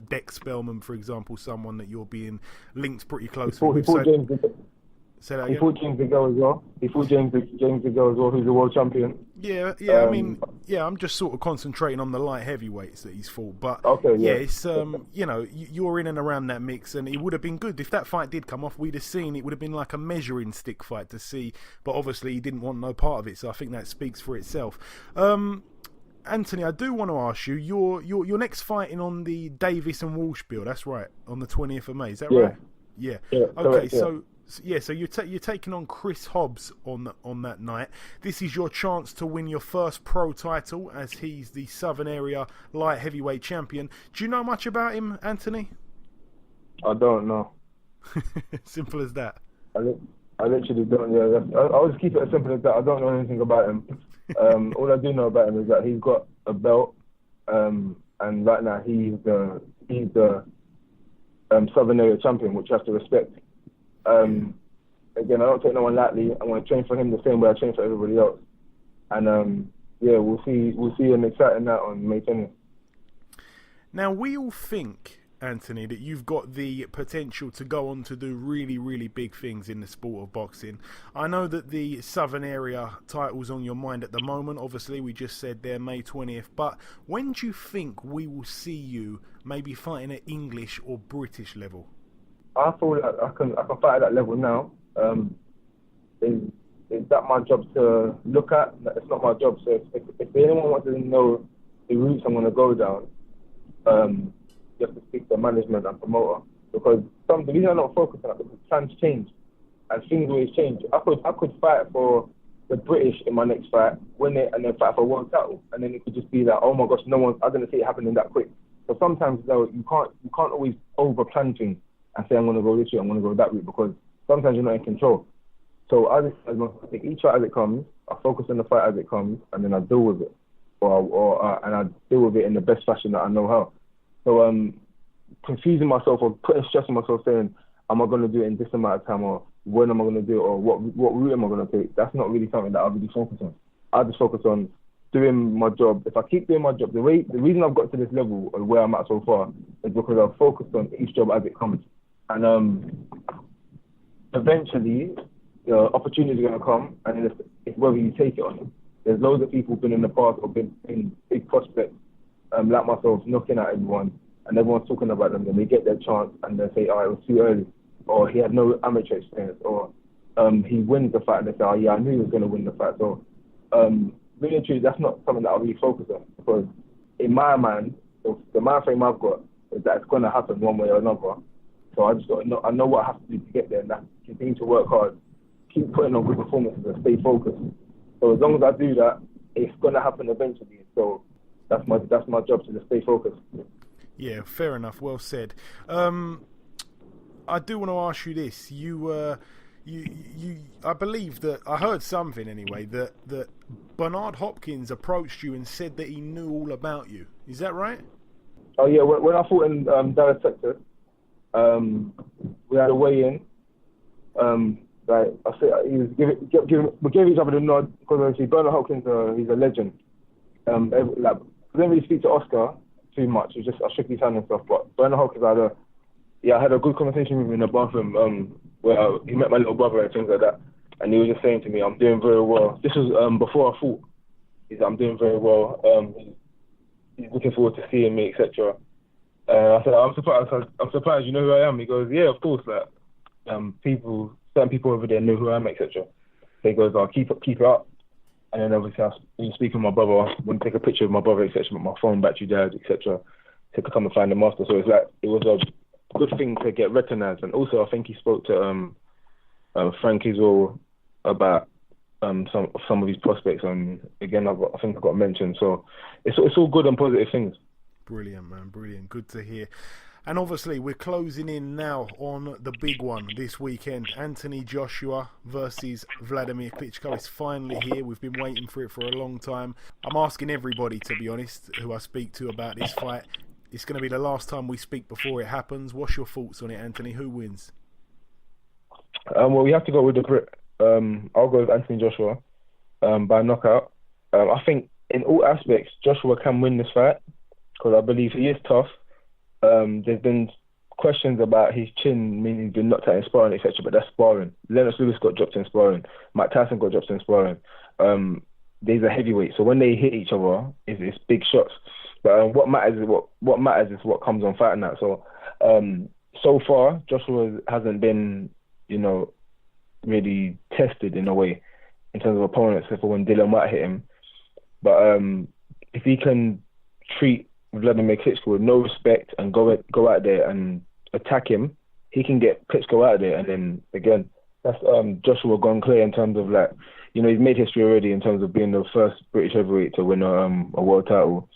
Dex Spellman, for example, someone that you're being linked pretty closely with. He fought James Bigel as well. Who's the world champion. Yeah. I'm just sort of concentrating on the light heavyweights that he's fought. But it's you're in and around that mix, and it would have been good if that fight did come off. We'd have seen it would have been like a measuring stick fight to see. But obviously, he didn't want no part of it, so I think that speaks for itself. Anthony, I do want to ask you, you're next fighting on the Davis and Walsh bill. That's right, on the 20th of May. Is that right? Yeah. Okay, so you're taking on Chris Hobbs on that night. This is your chance to win your first pro title, as he's the Southern Area light heavyweight champion. Do you know much about him, Anthony? I don't know. Simple as that. I literally don't. Yeah, I'll just keep it as simple as that. I don't know anything about him. All I do know about him is that he's got a belt, and right now he's the Southern Area champion, which you have to respect. Again, I don't take no one lightly. I'm going to train for him the same way I train for everybody else. And we'll see an exciting night on May 20th. Now, we all think, Anthony, that you've got the potential to go on to do really, really big things in the sport of boxing. I know that the Southern Area title's on your mind at the moment. Obviously, we just said there May 20th. But when do you think we will see you maybe fighting at English or British level? I feel like I can fight at that level now. Is that my job to look at? It's not my job. So if anyone wants to know the routes I'm going to go down, you have to speak to management and promoter, because the reason I'm not focused on it is plans change and things always change. I could fight for the British in my next fight, win it, and then fight for a world title, and then it could just be that, oh my gosh, I didn't see it happening that quick. So sometimes though, you can't always over plan things and say I'm going to go this route, I'm going to go that route, because sometimes you're not in control. So I take each fight as it comes. I focus on the fight as it comes, and then I deal with it, and I deal with it in the best fashion that I know how. So confusing myself or putting stress on myself, saying am I going to do it in this amount of time, or when am I going to do it, or what route am I going to take? That's not really something that I really focus on. I just focus on doing my job. If I keep doing my job, the reason I've got to this level of where I'm at so far is because I've focused on each job as it comes, and eventually opportunities are going to come, and it's whether you take it or not. There's loads of people who've been in the past or been in big prospects, like myself, knocking at everyone, and everyone's talking about them. Then they get their chance, and they say, "Oh, it was too early," or "He had no amateur experience," or "He wins the fight," and they say, "Oh, yeah, I knew he was going to win the fight." So, really and truly, that's not something that I really focus on, because in my mind, the mind frame I've got is that it's going to happen one way or another. So I just I know what I have to do to get there, and that's continue to work hard, keep putting on good performances, and stay focused. So as long as I do that, it's going to happen eventually. So that's my job, to just stay focused. Yeah, fair enough. Well said. I do want to ask you this. I believe that I heard something anyway that Bernard Hopkins approached you and said that he knew all about you. Is that right? Oh yeah. When I fought in Dallas, Texas, we had a weigh-in. Like I said, we gave each other the nod, because obviously Bernard Hopkins, he's a legend. I didn't really speak to Oscar too much. It was just I shook his hand and stuff. But Bernard Hopkins, I had a good conversation with him in the bathroom, where he met my little brother and things like that. And he was just saying to me, "I'm doing very well." This was before I fought. He said, "I'm doing very well. He's looking forward to seeing me, etc." I said, I'm surprised. You know who I am?" He goes, "Yeah, of course. Like, certain people over there know who I am, etc." So he goes, "I'll keep it up." And then obviously I was speaking with my brother, I want to take a picture of my brother, etc. But my phone battery died, etc. To come and find the master. So it's like it was a good thing to get recognised. And also I think he spoke to Frank as well about some of his prospects. And again, I think I got mentioned. So it's all good and positive things. Brilliant, man. Brilliant. Good to hear. And obviously, we're closing in now on the big one this weekend. Anthony Joshua versus Wladimir Klitschko is finally here. We've been waiting for it for a long time. I'm asking everybody, to be honest, who I speak to about this fight. It's going to be the last time we speak before it happens. What's your thoughts on it, Anthony? Who wins? Well, we have to go with the Brit. I'll go with Anthony Joshua by knockout. I think in all aspects, Joshua can win this fight, because I believe he is tough. There's been questions about his chin, meaning he's been knocked out in sparring, etc. But that's sparring. Lennox Lewis got dropped in sparring. Mike Tyson got dropped in sparring. These are heavyweights, so when they hit each other, it's big shots. But what matters is what comes on fighting night. So so far, Joshua hasn't been, really tested in a way in terms of opponents, except for when Dylan White hit him. But if he can treat Wladimir Klitschko with no respect and go out there and attack him, he can get Klitschko out of there. And then again, that's Joshua gone clear in terms of he's made history already in terms of being the first British heavyweight to win a world title.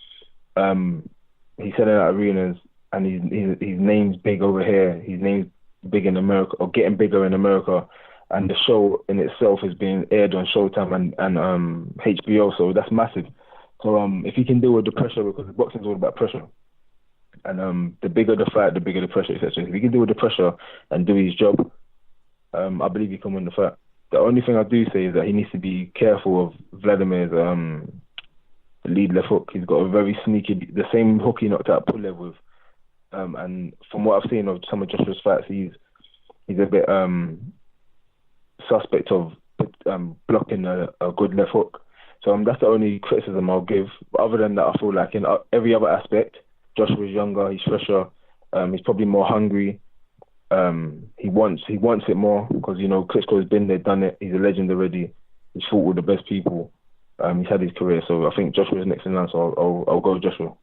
He's selling out arenas, and his name's big over here. His name's big in America, or getting bigger in America. And the show in itself is being aired on Showtime and HBO, so that's massive. So if he can deal with the pressure, because boxing is all about pressure, and the bigger the fight, the bigger the pressure, etc. If he can deal with the pressure and do his job, I believe he can win the fight. The only thing I do say is that he needs to be careful of Vladimir's lead left hook. He's got a very sneaky, the same hook he knocked out Pulev with. And from what I've seen of some of Joshua's fights, he's a bit suspect of blocking a good left hook. So that's the only criticism I'll give. But other than that, I feel like in every other aspect, Joshua's younger, he's fresher, he's probably more hungry. He wants it more, because Klitschko has been there, done it. He's a legend already. He's fought with the best people. He's had his career, so I think Joshua's next in line. So I'll go with Joshua.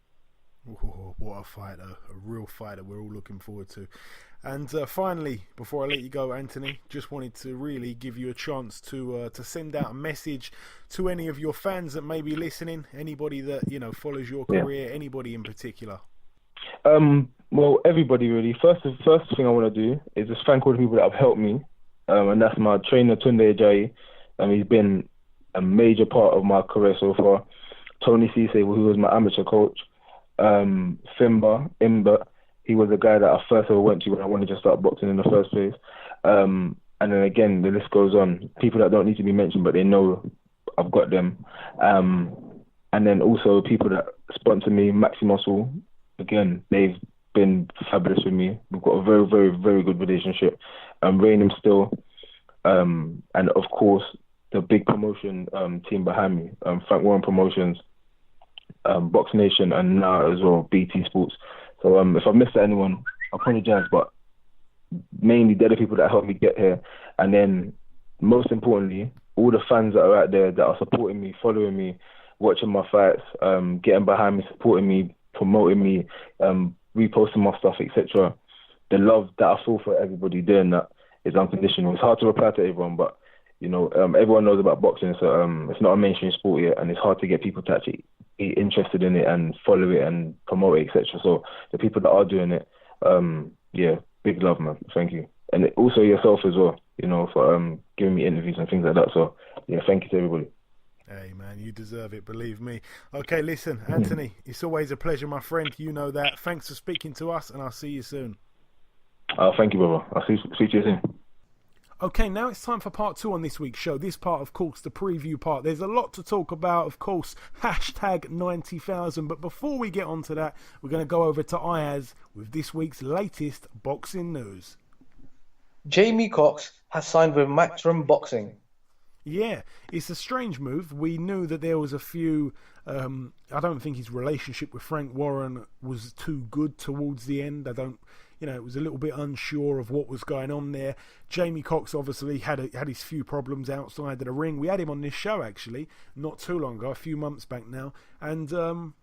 Ooh, what a fighter, a real fighter we're all looking forward to. And finally, before I let you go, Anthony, just wanted to really give you a chance to send out a message to any of your fans that may be listening, anybody that follows your career, anybody in particular. Well, everybody really. First thing I want to do is just thank all the people that have helped me, and that's my trainer Tunde Ajayi. He's been a major part of my career so far. Tony Cisse, who was my amateur coach. Imber, he was the guy that I first ever went to when I wanted to start boxing in the first place. And then again, the list goes on. People that don't need to be mentioned, but they know I've got them. And then also people that sponsor me, Maxi Muscle. Again, they've been fabulous with me. We've got a very, very, very good relationship. Rainham still. And of course, the big promotion team behind me, Frank Warren Promotions, Box Nation, and now as well BT Sports. So if I missed anyone, I apologize, but mainly they're the people that helped me get here. And then most importantly, all the fans that are out there that are supporting me, following me, watching my fights, getting behind me, supporting me, promoting me, reposting my stuff, etc. The love that I feel for everybody doing that is unconditional. It's hard to reply to everyone, but you know, everyone knows about boxing, so it's not a mainstream sport yet, and it's hard to get people to actually be interested in it and follow it and promote it, etc. So the people that are doing it, yeah, big love, man. Thank you. And also yourself as well, you know, for giving me interviews and things like that. So yeah, thank you to everybody. Hey, man, you deserve it, believe me. Okay, listen, Anthony, it's always a pleasure, my friend. You know that. Thanks for speaking to us, and I'll see you soon. Thank you, brother. I'll speak to you soon. Okay, now it's time for part 2 on this week's show. This part, of course, the preview part. There's a lot to talk about, of course, hashtag 90,000. But before we get on to that, we're going to go over to Ayaz with this week's latest boxing news. Jamie Cox has signed with Matchroom Boxing. Yeah, it's a strange move. We knew that there was a few... I don't think his relationship with Frank Warren was too good towards the end. It was a little bit unsure of what was going on there. Jamie Cox obviously had his few problems outside of the ring. We had him on this show, actually, not too long ago, a few months back now. And,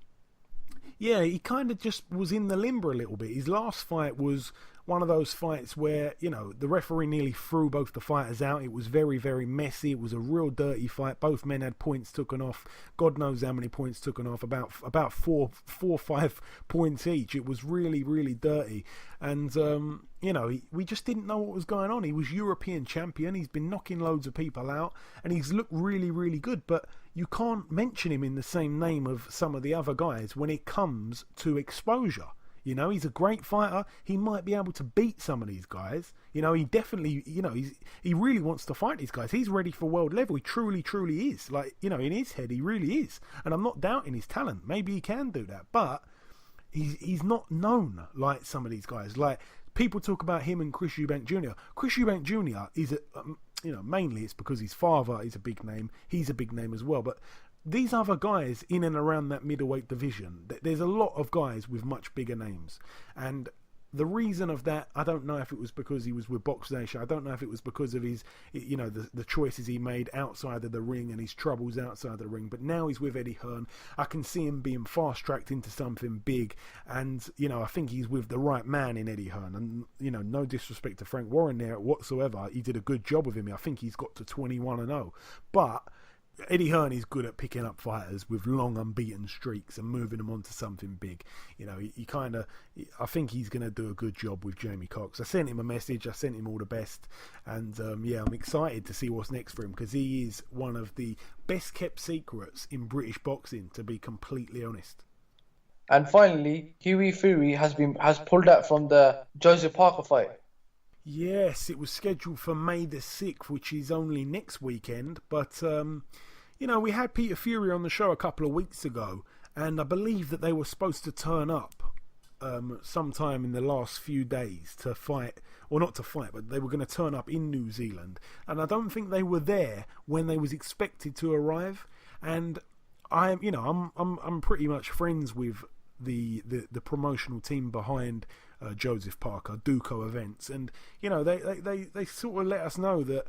he kind of just was in the limbo a little bit. His last fight was one of those fights where, you know, the referee nearly threw both the fighters out. It was very, very messy. It was a real dirty fight. Both men had points taken off. God knows how many points taken off. About 4 or 5 points each. It was really, really dirty. And, we just didn't know what was going on. He was European champion. He's been knocking loads of people out. And he's looked really, really good. But you can't mention him in the same name of some of the other guys when it comes to exposure. You know, he's a great fighter. He might be able to beat some of these guys. You know, he definitely, he really wants to fight these guys. He's ready for world level. He truly, truly is. Like, you know, in his head, he really is. And I'm not doubting his talent. Maybe he can do that. But he's not known like some of these guys. Like, people talk about him and Chris Eubank Jr. Chris Eubank Jr. is, mainly it's because his father is a big name. He's a big name as well. But these other guys in and around that middleweight division, there's a lot of guys with much bigger names. And the reason of that, I don't know if it was because he was with Box Nation. I don't know if it was because of his, the choices he made outside of the ring and his troubles outside of the ring. But now he's with Eddie Hearn. I can see him being fast-tracked into something big. And, I think he's with the right man in Eddie Hearn. And, no disrespect to Frank Warren there whatsoever. He did a good job with him. I think he's got to 21-0. But Eddie Hearn is good at picking up fighters with long unbeaten streaks and moving them onto something big. I think he's going to do a good job with Jamie Cox. I sent him a message. I sent him all the best. And, I'm excited to see what's next for him because he is one of the best kept secrets in British boxing, to be completely honest. And finally, Hughie Fury has pulled out from the Joseph Parker fight. Yes, it was scheduled for May the 6th, which is only next weekend. But, we had Peter Fury on the show a couple of weeks ago, and I believe that they were supposed to turn up sometime in the last few days to fight, or not to fight, but they were going to turn up in New Zealand. And I don't think they were there when they was expected to arrive. And I'm pretty much friends with the promotional team behind Joseph Parker, Duco Events, and they sort of let us know that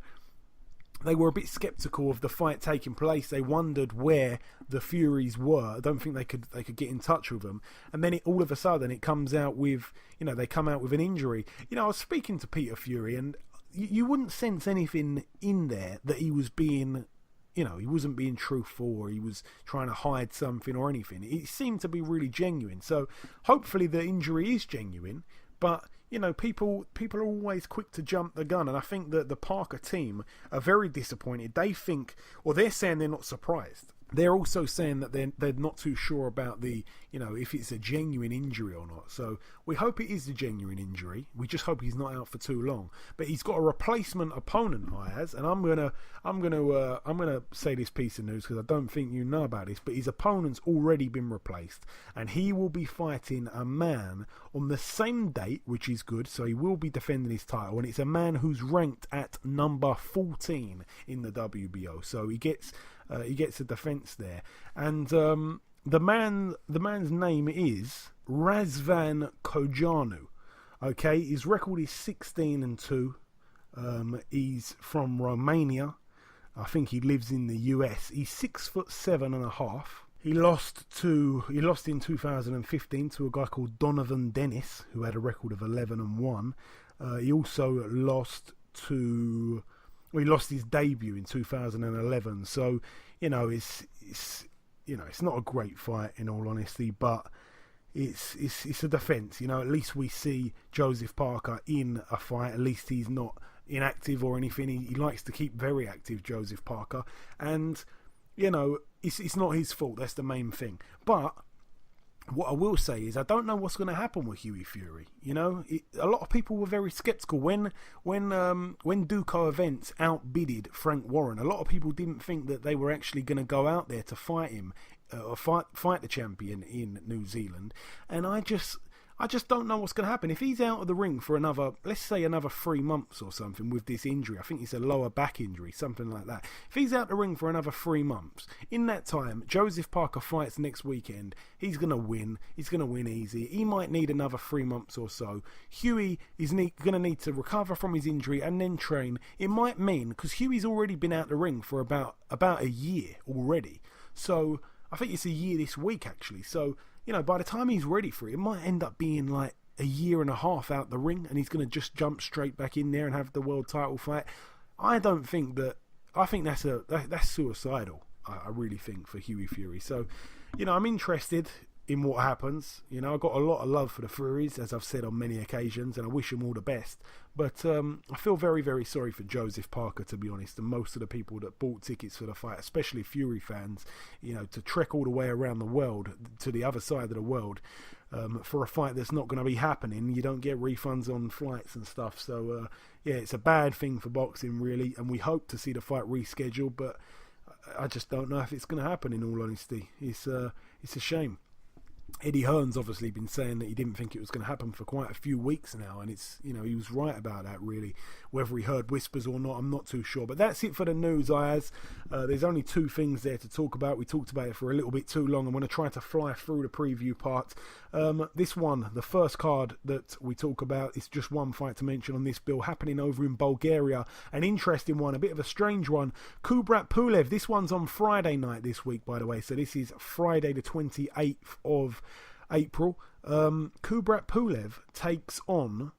they were a bit sceptical of the fight taking place. They wondered where the Furies were. I don't think they could get in touch with them. And then all of a sudden it comes out with, they come out with an injury. I was speaking to Peter Fury, and you wouldn't sense anything in there that he was being he wasn't being truthful or he was trying to hide something or anything. It seemed to be really genuine. So hopefully the injury is genuine, but people are always quick to jump the gun, and I think that the Parker team are very disappointed. They think, or they're saying they're not surprised. They're also saying that they're not too sure about if it's a genuine injury or not. So we hope it is a genuine injury. We just hope he's not out for too long. But he's got a replacement opponent, Ayaz, and I'm gonna say this piece of news because I don't think you know about this. But his opponent's already been replaced, and he will be fighting a man on the same date, which is good. So he will be defending his title, and it's a man who's ranked at number 14 in the WBO. So he gets a defence there, and the man's name is Razvan Kojanu. Okay, his record is 16-2. He's from Romania. I think he lives in the US. He's 6'7.5". He lost in 2015 to a guy called Donovan Dennis, who had a record of 11-1. He also lost his debut in 2011. So it's not a great fight in all honesty, but it's a defence. At least we see Joseph Parker in a fight. At least he's not inactive or anything. He likes to keep very active, Joseph Parker, and it's not his fault. That's the main thing. But what I will say is I don't know what's going to happen with Hughie Fury. A lot of people were very sceptical when Duco Events outbidded Frank Warren. A lot of people didn't think that they were actually going to go out there to fight him, or fight the champion in New Zealand. And I just don't know what's going to happen. If he's out of the ring for another 3 months or something with this injury, I think it's a lower back injury, something like that. If he's out the ring for another 3 months, in that time, Joseph Parker fights next weekend. He's going to win. He's going to win easy. He might need another 3 months or so. Hughie is going to need to recover from his injury and then train. It might mean, because Hughie's already been out the ring for about a year already. So I think it's a year this week, actually. So by the time he's ready for it, it might end up being like a year and a half out the ring, and he's going to just jump straight back in there and have the world title fight. I think that's suicidal. I really think, for Hughie Fury. So, I'm interested in what happens. I've got a lot of love for the Furies, as I've said on many occasions, and I wish them all the best. But I feel very, very sorry for Joseph Parker, to be honest, and most of the people that bought tickets for the fight, especially Fury fans, to trek all the way around the world, to the other side of the world, for a fight that's not going to be happening. You don't get refunds on flights and stuff. So, it's a bad thing for boxing, really, and we hope to see the fight rescheduled, but I just don't know if it's going to happen, in all honesty. It's a shame. Eddie Hearn's obviously been saying that he didn't think it was going to happen for quite a few weeks now, and it's he was right about that, really. Whether he heard whispers or not, I'm not too sure. But that's it for the news, Ayaz. There's only 2 things there to talk about. We talked about it for a little bit too long. I'm going to try to fly through the preview part. This one, the first card that we talk about, is just one fight to mention on this bill, happening over in Bulgaria. An interesting one, a bit of a strange one. Kubrat Pulev. This one's on Friday night this week, by the way. So this is Friday the 28th of April. Kubrat Pulev takes on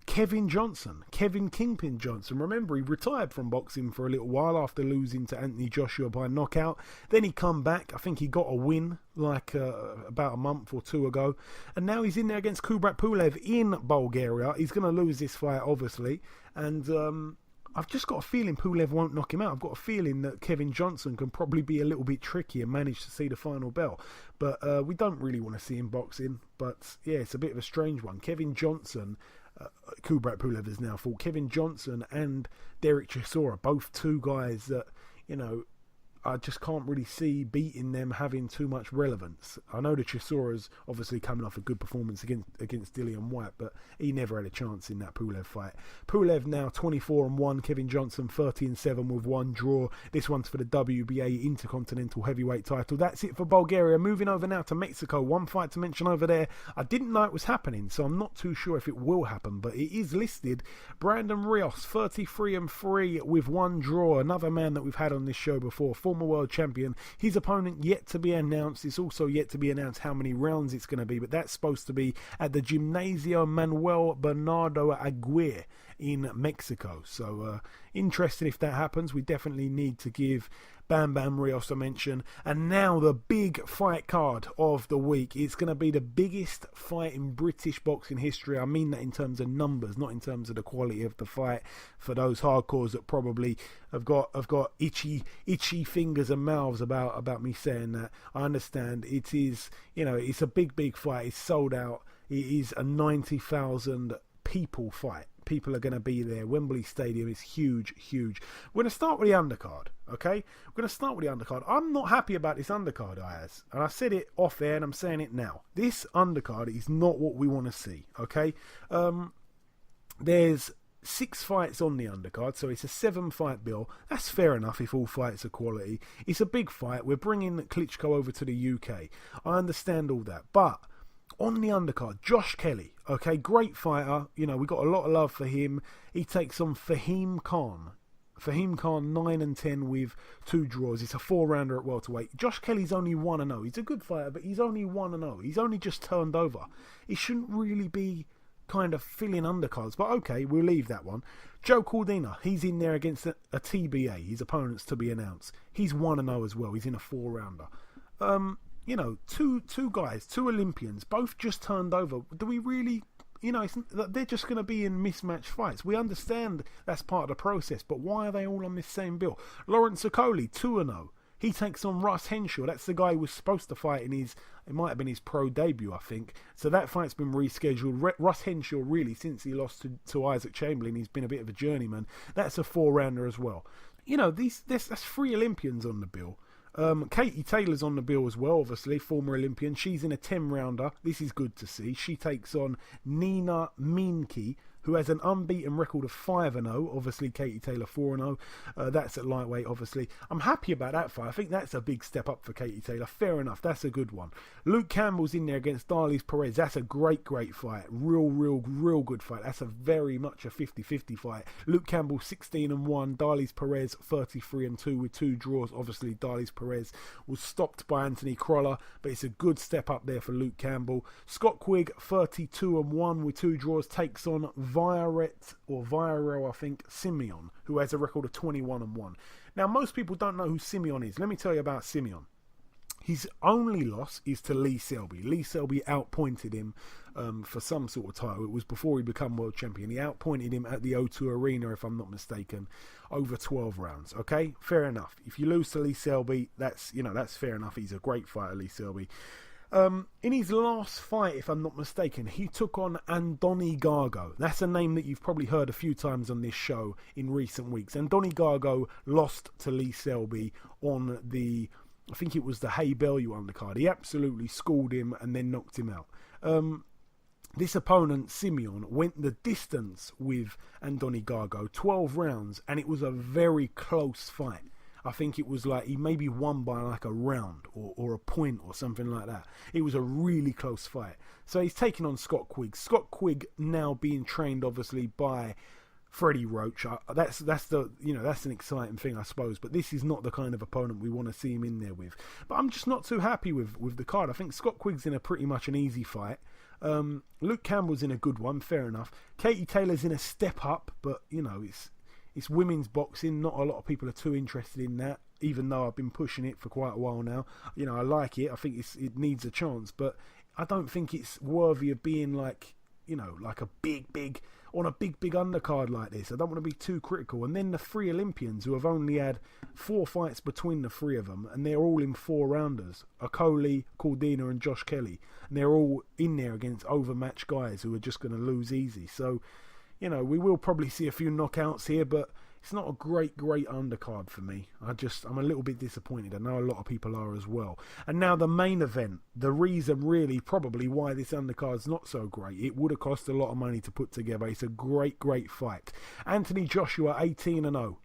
Kevin Kingpin Johnson. Remember, he retired from boxing for a little while after losing to Anthony Joshua by knockout. Then he come back. I think he got a win about a month or 2 ago, and now he's in there against Kubrat Pulev in Bulgaria. He's going to lose this fight, obviously, and I've just got a feeling Pulev won't knock him out. I've got a feeling that Kevin Johnson can probably be a little bit tricky and manage to see the final bell. But we don't really want to see him boxing. But yeah, it's a bit of a strange one. Kevin Johnson, Kubrat Pulev has now fought. Kevin Johnson and Derek Chisora, both 2 guys that, I just can't really see beating them having too much relevance. I know that Chisora's obviously coming off a good performance against Dillian White, but he never had a chance in that Pulev fight. Pulev now 24-1, Kevin Johnson 30-7 with 1 draw. This one's for the WBA Intercontinental Heavyweight title. That's it for Bulgaria. Moving over now to Mexico. One fight to mention over there. I didn't know it was happening, so I'm not too sure if it will happen, but it is listed. Brandon Rios 33-3 with 1 draw. Another man that we've had on this show before, former former world champion. His opponent yet to be announced. It's also yet to be announced how many rounds it's going to be, but that's supposed to be at the Gimnasio Manuel Bernardo Aguirre in Mexico. So interesting if that happens. We definitely need to give Bam Bam Rios a mention. And now the big fight card of the week. It's going to be the biggest fight in British boxing history. I mean that in terms of numbers, not in terms of the quality of the fight. For those hardcores that probably have got itchy fingers and mouths about me saying that, I understand. It is, it's a big fight. It's sold out. It is a 90,000 people fight. People are going to be there. Wembley Stadium is huge. We're going to start with the undercard, okay? We're going to start with the undercard. I'm not happy about this undercard, Ayaz. And I said it off air and I'm saying it now. This undercard is not what we want to see, okay? There's 6 fights on the undercard, so it's a 7-fight bill. That's fair enough if all fights are quality. It's a big fight. We're bringing Klitschko over to the UK. I understand all that. But on the undercard, Josh Kelly, okay, great fighter. We got a lot of love for him. He takes on Fahim Khan. Fahim Khan 9-10 with 2 draws. It's a 4-rounder at welterweight. Josh Kelly's only 1-0. He's a good fighter, but he's only 1-0. He's only just turned over. He shouldn't really be kind of filling undercards, but okay, we'll leave that one. Joe Cordina, he's in there against a TBA. His opponent's to be announced. He's 1-0 as well. He's in a 4-rounder. Two guys, 2 Olympians, both just turned over. Do we really, they're just going to be in mismatched fights. We understand that's part of the process, but why are they all on this same bill? Lawrence Okoli, 2-0. He takes on Russ Henshaw. That's the guy who was supposed to fight in it might have been his pro debut, I think. So that fight's been rescheduled. Russ Henshaw, really, since he lost to Isaac Chamberlain, he's been a bit of a journeyman. That's a 4-rounder as well. That's 3 Olympians on the bill. Katie Taylor's on the bill as well, obviously, former Olympian. She's in a 10-rounder. This is good to see. She takes on Nina Minke, who has an unbeaten record of 5-0. Obviously, Katie Taylor 4-0. That's at lightweight, obviously. I'm happy about that fight. I think that's a big step up for Katie Taylor. Fair enough. That's a good one. Luke Campbell's in there against Darlis Perez. That's a great fight. Real good fight. That's a very much a 50-50 fight. Luke Campbell 16-1. Darlis Perez 33-2 with 2 draws. Obviously, Darlis Perez was stopped by Anthony Crolla, but it's a good step up there for Luke Campbell. Scott Quigg 32-1 with 2 draws takes on Viarel, I think, Simeon, who has a record of 21-1. Now, most people don't know who Simeon is. Let me tell you about Simeon. His only loss is to Lee Selby. Lee Selby outpointed him for some sort of title. It was before he became world champion. He outpointed him at the O2 Arena, if I'm not mistaken, over 12 rounds. Okay, fair enough. If you lose to Lee Selby, that's fair enough. He's a great fighter, Lee Selby. In his last fight, if I'm not mistaken, he took on Andoni Gargo. That's a name that you've probably heard a few times on this show in recent weeks. Andoni Gargo lost to Lee Selby on I think it was the Hay Bellew undercard. He absolutely schooled him and then knocked him out. This opponent, Simeon, went the distance with Andoni Gargo, 12 rounds, and it was a very close fight. I think it was like he maybe won by like a round or a point or something like that. It was a really close fight. So he's taking on Scott Quigg. Scott Quigg now being trained obviously by Freddie Roach. That's an exciting thing, I suppose. But this is not the kind of opponent we want to see him in there with. But I'm just not too happy with the card. I think Scott Quigg's in a pretty much an easy fight. Luke Campbell's in a good one, fair enough. Katie Taylor's in a step up, but it's women's boxing. Not a lot of people are too interested in that, even though I've been pushing it for quite a while now. I like it. I think it needs a chance, but I don't think it's worthy of being like a big on a big undercard like this. I don't want to be too critical. And then the 3 Olympians who have only had 4 fights between the 3 of them, and they're all in 4-rounders. Okoli, Cordina and Josh Kelly. And they're all in there against overmatched guys who are just going to lose easy. So, we will probably see a few knockouts here, but it's not a great undercard for me. I'm a little bit disappointed. I know a lot of people are as well. And now the main event, the reason really probably why this undercard's not so great. It would have cost a lot of money to put together. It's a great fight. Anthony Joshua, 18-0,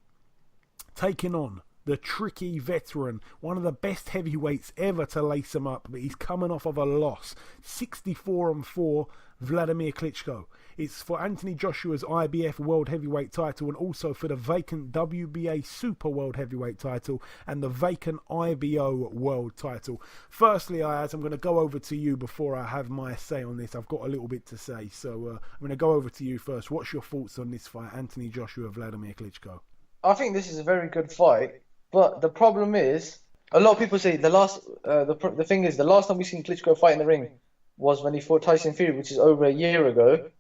taking on the tricky veteran, one of the best heavyweights ever to lace him up, but he's coming off of a loss. 64-4, Wladimir Klitschko. It's for Anthony Joshua's IBF World Heavyweight title and also for the vacant WBA Super World Heavyweight title and the vacant IBO World title. Firstly, Ayaz, I'm going to go over to you before I have my say on this. I've got a little bit to say, so I'm going to go over to you first. What's your thoughts on this fight, Anthony Joshua, Wladimir Klitschko? I think this is a very good fight, but the problem is, a lot of people say the last time we seen Klitschko fight in the ring was when he fought Tyson Fury, which is over a year ago.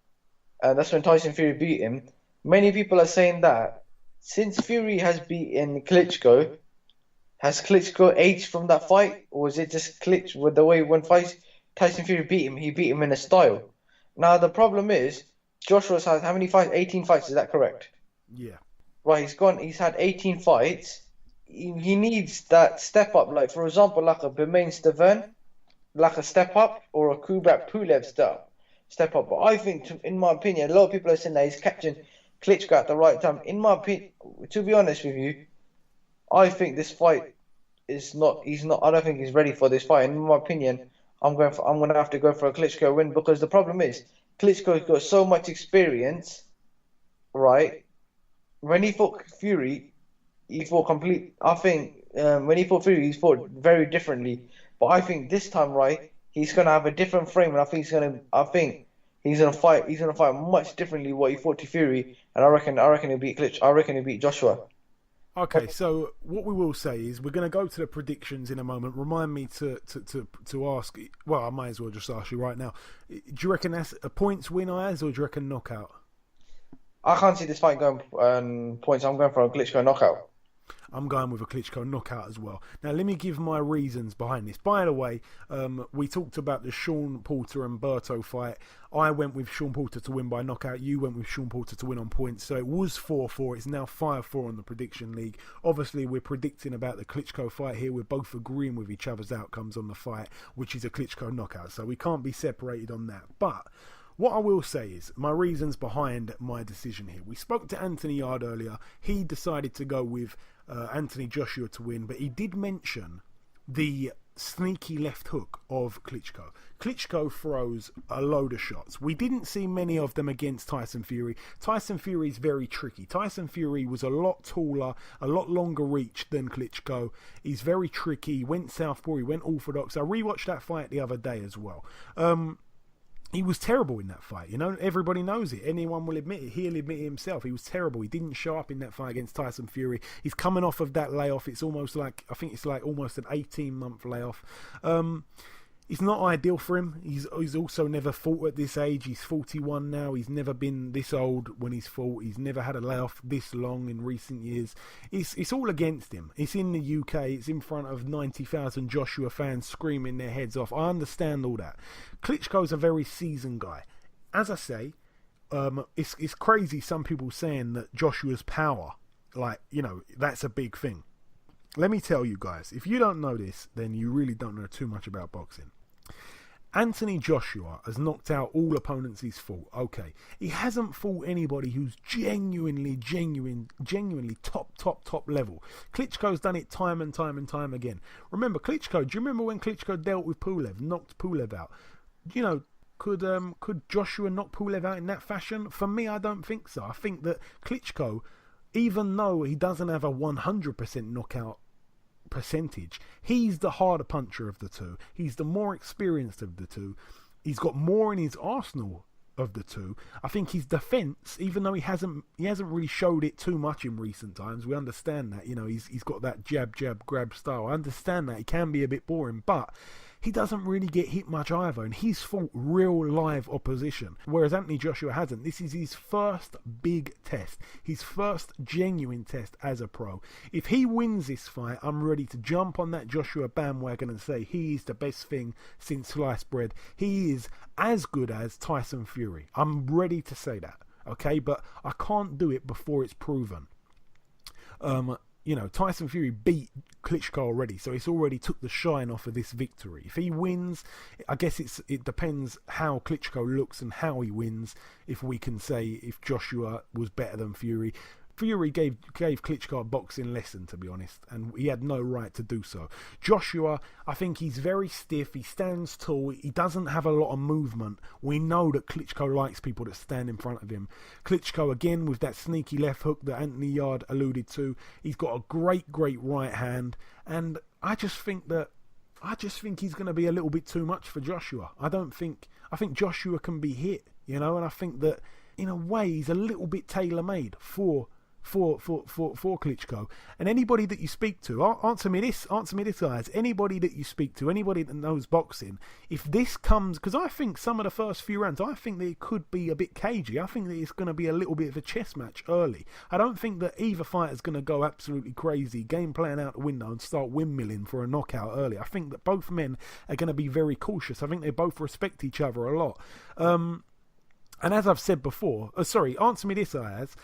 And that's when Tyson Fury beat him. Many people are saying that since Fury has beaten Klitschko, has Klitschko aged from that fight? Or is it just Klitschko with the way when Tyson Fury beat him, he beat him in a style? Now, the problem is, Joshua's had how many fights? 18 fights, is that correct? Yeah. Right, he's had 18 fights. He needs that step up, like, for example, like a Bermain Stavern, like a step up, or a Kubrat Pulev step up. But I think, in my opinion, a lot of people are saying that he's catching Klitschko at the right time. In my opinion, to be honest with you, I think this fight is not. I don't think he's ready for this fight. In my opinion, I'm going to have to go for a Klitschko win because the problem is Klitschko's got so much experience, right? When he fought Fury, he fought complete. I think when he fought Fury, he fought very differently. But I think this time, right, he's gonna have a different frame, and I think he's gonna fight. He's gonna fight much differently what he fought to Fury, and I reckon he'll beat Klitschko. I reckon he'll beat Joshua. Okay, so what we will say is we're going to go to the predictions in a moment. Remind me to ask. Well, I might as well just ask you right now. Do you reckon that's a points win, Ayaz, or do you reckon knockout? I can't see this fight going points. I'm going for a Klitschko knockout. I'm going with a Klitschko knockout as well. Now, let me give my reasons behind this. By the way, we talked about the Sean Porter and Berto fight. I went with Sean Porter to win by knockout. You went with Sean Porter to win on points. So it was 4-4. It's now 5-4 on the prediction league. Obviously, we're predicting about the Klitschko fight here. We're both agreeing with each other's outcomes on the fight, which is a Klitschko knockout. So we can't be separated on that. But what I will say is my reasons behind my decision here. We spoke to Anthony Yarde earlier. He decided to go with Anthony Joshua to win, but he did mention the sneaky left hook of Klitschko. Klitschko throws a load of shots. We didn't see many of them against Tyson Fury. Tyson Fury is very tricky. Tyson Fury was a lot taller, a lot longer reach than Klitschko. He's very tricky. He went southpaw, he went orthodox. I rewatched that fight the other day as well. He was terrible in that fight, you know. Everybody knows it. Anyone will admit it. He'll admit it himself. He was terrible. He didn't show up in that fight against Tyson Fury. He's coming off of that layoff. It's almost like, I think it's like almost an 18-month layoff. It's not ideal for him. He's also never fought at this age. He's 41 now. He's never been this old when he's fought. He's never had a layoff this long in recent years. It's all against him. It's in the UK. It's in front of 90,000 Joshua fans screaming their heads off. I understand all that. Klitschko's a very seasoned guy. As I say, it's crazy some people saying that Joshua's power, like, you know, that's a big thing. Let me tell you guys, if you don't know this, then you really don't know too much about boxing. Anthony Joshua has knocked out all opponents he's fought. Okay, he hasn't fought anybody who's genuinely top level. Klitschko's done it time and time again. Remember, Klitschko, do you remember when Klitschko dealt with Pulev, knocked Pulev out? You know, could Joshua knock Pulev out in that fashion? For me, I don't think so. I think that Klitschko, even though he doesn't have a 100% knockout percentage, he's the harder puncher of the two. He's the more experienced of the two. He's got more in his arsenal of the two. I think his defense, even though he hasn't really showed it too much in recent times, we understand that, you know, he's got that jab grab style. I understand that he can be a bit boring, but he doesn't really get hit much either, and he's fought real live opposition, whereas Anthony Joshua hasn't. This is his first big test, his first genuine test as a pro. If he wins this fight, I'm ready to jump on that Joshua bandwagon and say he is the best thing since sliced bread. He is as good as Tyson Fury. I'm ready to say that, okay? But I can't do it before it's proven. You know, Tyson Fury beat Klitschko already, so it's already took the shine off of this victory. If he wins, I guess it depends how Klitschko looks and how he wins, if we can say if Joshua was better than Fury. Fury gave Klitschko a boxing lesson, to be honest, and he had no right to do so. Joshua, I think he's very stiff. He stands tall. He doesn't have a lot of movement. We know that Klitschko likes people that stand in front of him. Klitschko, again, with that sneaky left hook that Anthony Yarde alluded to, he's got a great right hand, and I just think he's going to be a little bit too much for Joshua. I think Joshua can be hit, and I think that in a way he's a little bit tailor-made for Klitschko. And anybody that you speak to, answer me this, guys. Anybody that you speak to, anybody that knows boxing, if this comes, because I think some of the first few rounds, I think that it could be a bit cagey. I think that it's going to be a little bit of a chess match early. I don't think that either fighter's going to go absolutely crazy, game plan out the window and start windmilling for a knockout early. I think that both men are going to be very cautious. I think they both respect each other a lot. And as I've said before, answer me this, Ayaz.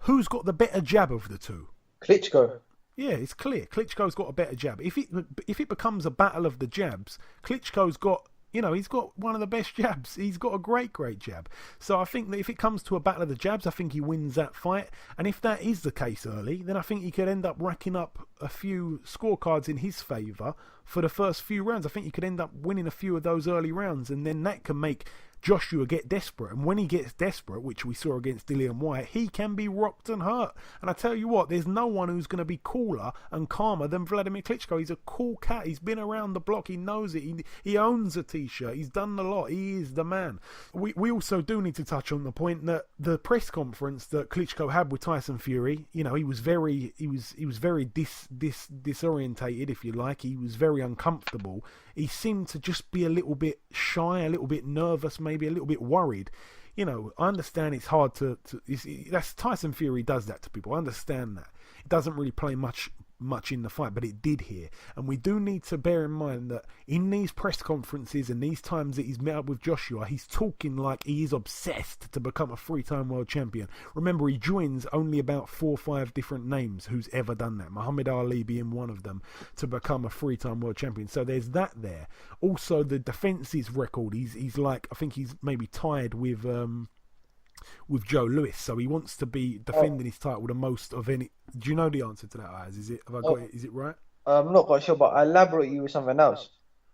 Who's got the better jab of the two? Klitschko. Yeah, it's clear. Klitschko's got a better jab. If it becomes a battle of the jabs, Klitschko's got, he's got one of the best jabs. He's got a great jab. So I think that if it comes to a battle of the jabs, I think he wins that fight. And if that is the case early, then I think he could end up racking up a few scorecards in his favour for the first few rounds. I think he could end up winning a few of those early rounds, and then that can make Joshua get desperate, and when he gets desperate, which we saw against Dillian Whyte, he can be rocked and hurt. And I tell you what, there's no one who's going to be cooler and calmer than Wladimir Klitschko. He's a cool cat. He's been around the block. He knows it. He owns a t-shirt. He's done a lot. He is the man. We also do need to touch on the point that the press conference that Klitschko had with Tyson Fury, he was very disorientated, if you like. He was very uncomfortable. He seemed to just be a little bit shy, a little bit nervous, maybe a little bit worried. I understand it's hard that's Tyson Fury does that to people. I understand that. It doesn't really play much in the fight, but it did here. And we do need to bear in mind that in these press conferences and these times that he's met up with Joshua, he's talking like he is obsessed to become a 3-time world champion. Remember, he joins only about 4 or 5 different names who's ever done that, Muhammad Ali being one of them, to become a 3-time world champion. So there's that there. Also, the defences record, he's like, I think he's maybe tied with Joe Louis, so he wants to be defending his title the most of any. Do you know the answer to that, Ayaz? Have I got it? Is it right? I'm not quite sure, but I'll elaborate you with something else.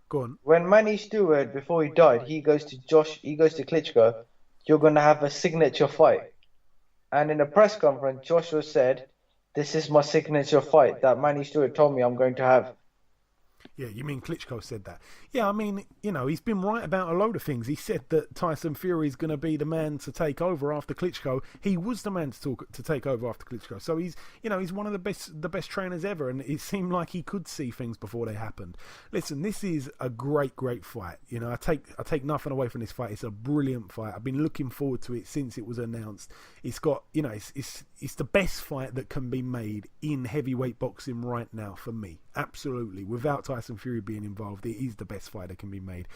Go on. When Manny Stewart, before he died, he goes to Klitschko, you're going to have a signature fight. And in a press conference, Joshua said, this is my signature fight that Manny Stewart told me I'm going to have. Yeah, you mean Klitschko said that? Yeah, I mean, he's been right about a load of things. He said that Tyson Fury is going to be the man to take over after Klitschko. He was the man to take over after Klitschko. So he's one of the best trainers ever, and it seemed like he could see things before they happened. Listen, this is a great fight. I take nothing away from this fight. It's a brilliant fight. I've been looking forward to it since it was announced. It's got, it's the best fight that can be made in heavyweight boxing right now for me. Absolutely. Without Tyson Fury being involved, it is the best fight that can be made.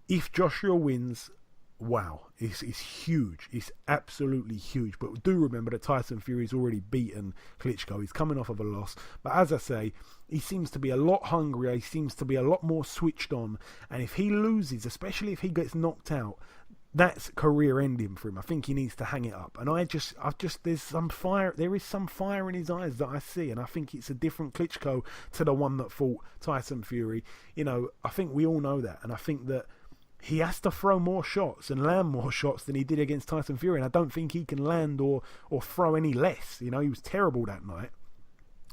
If Joshua wins, wow, it's huge. It's absolutely huge. But do remember that Tyson Fury's already beaten Klitschko. He's coming off of a loss. But as I say, he seems to be a lot hungrier. He seems to be a lot more switched on. And if he loses, especially if he gets knocked out, that's career ending for him. I think he needs to hang it up. And there's some fire. There is some fire in his eyes that I see, and I think it's a different Klitschko to the one that fought Tyson Fury. I think we all know that, and I think that he has to throw more shots and land more shots than he did against Tyson Fury. And I don't think he can land or throw any less. He was terrible that night.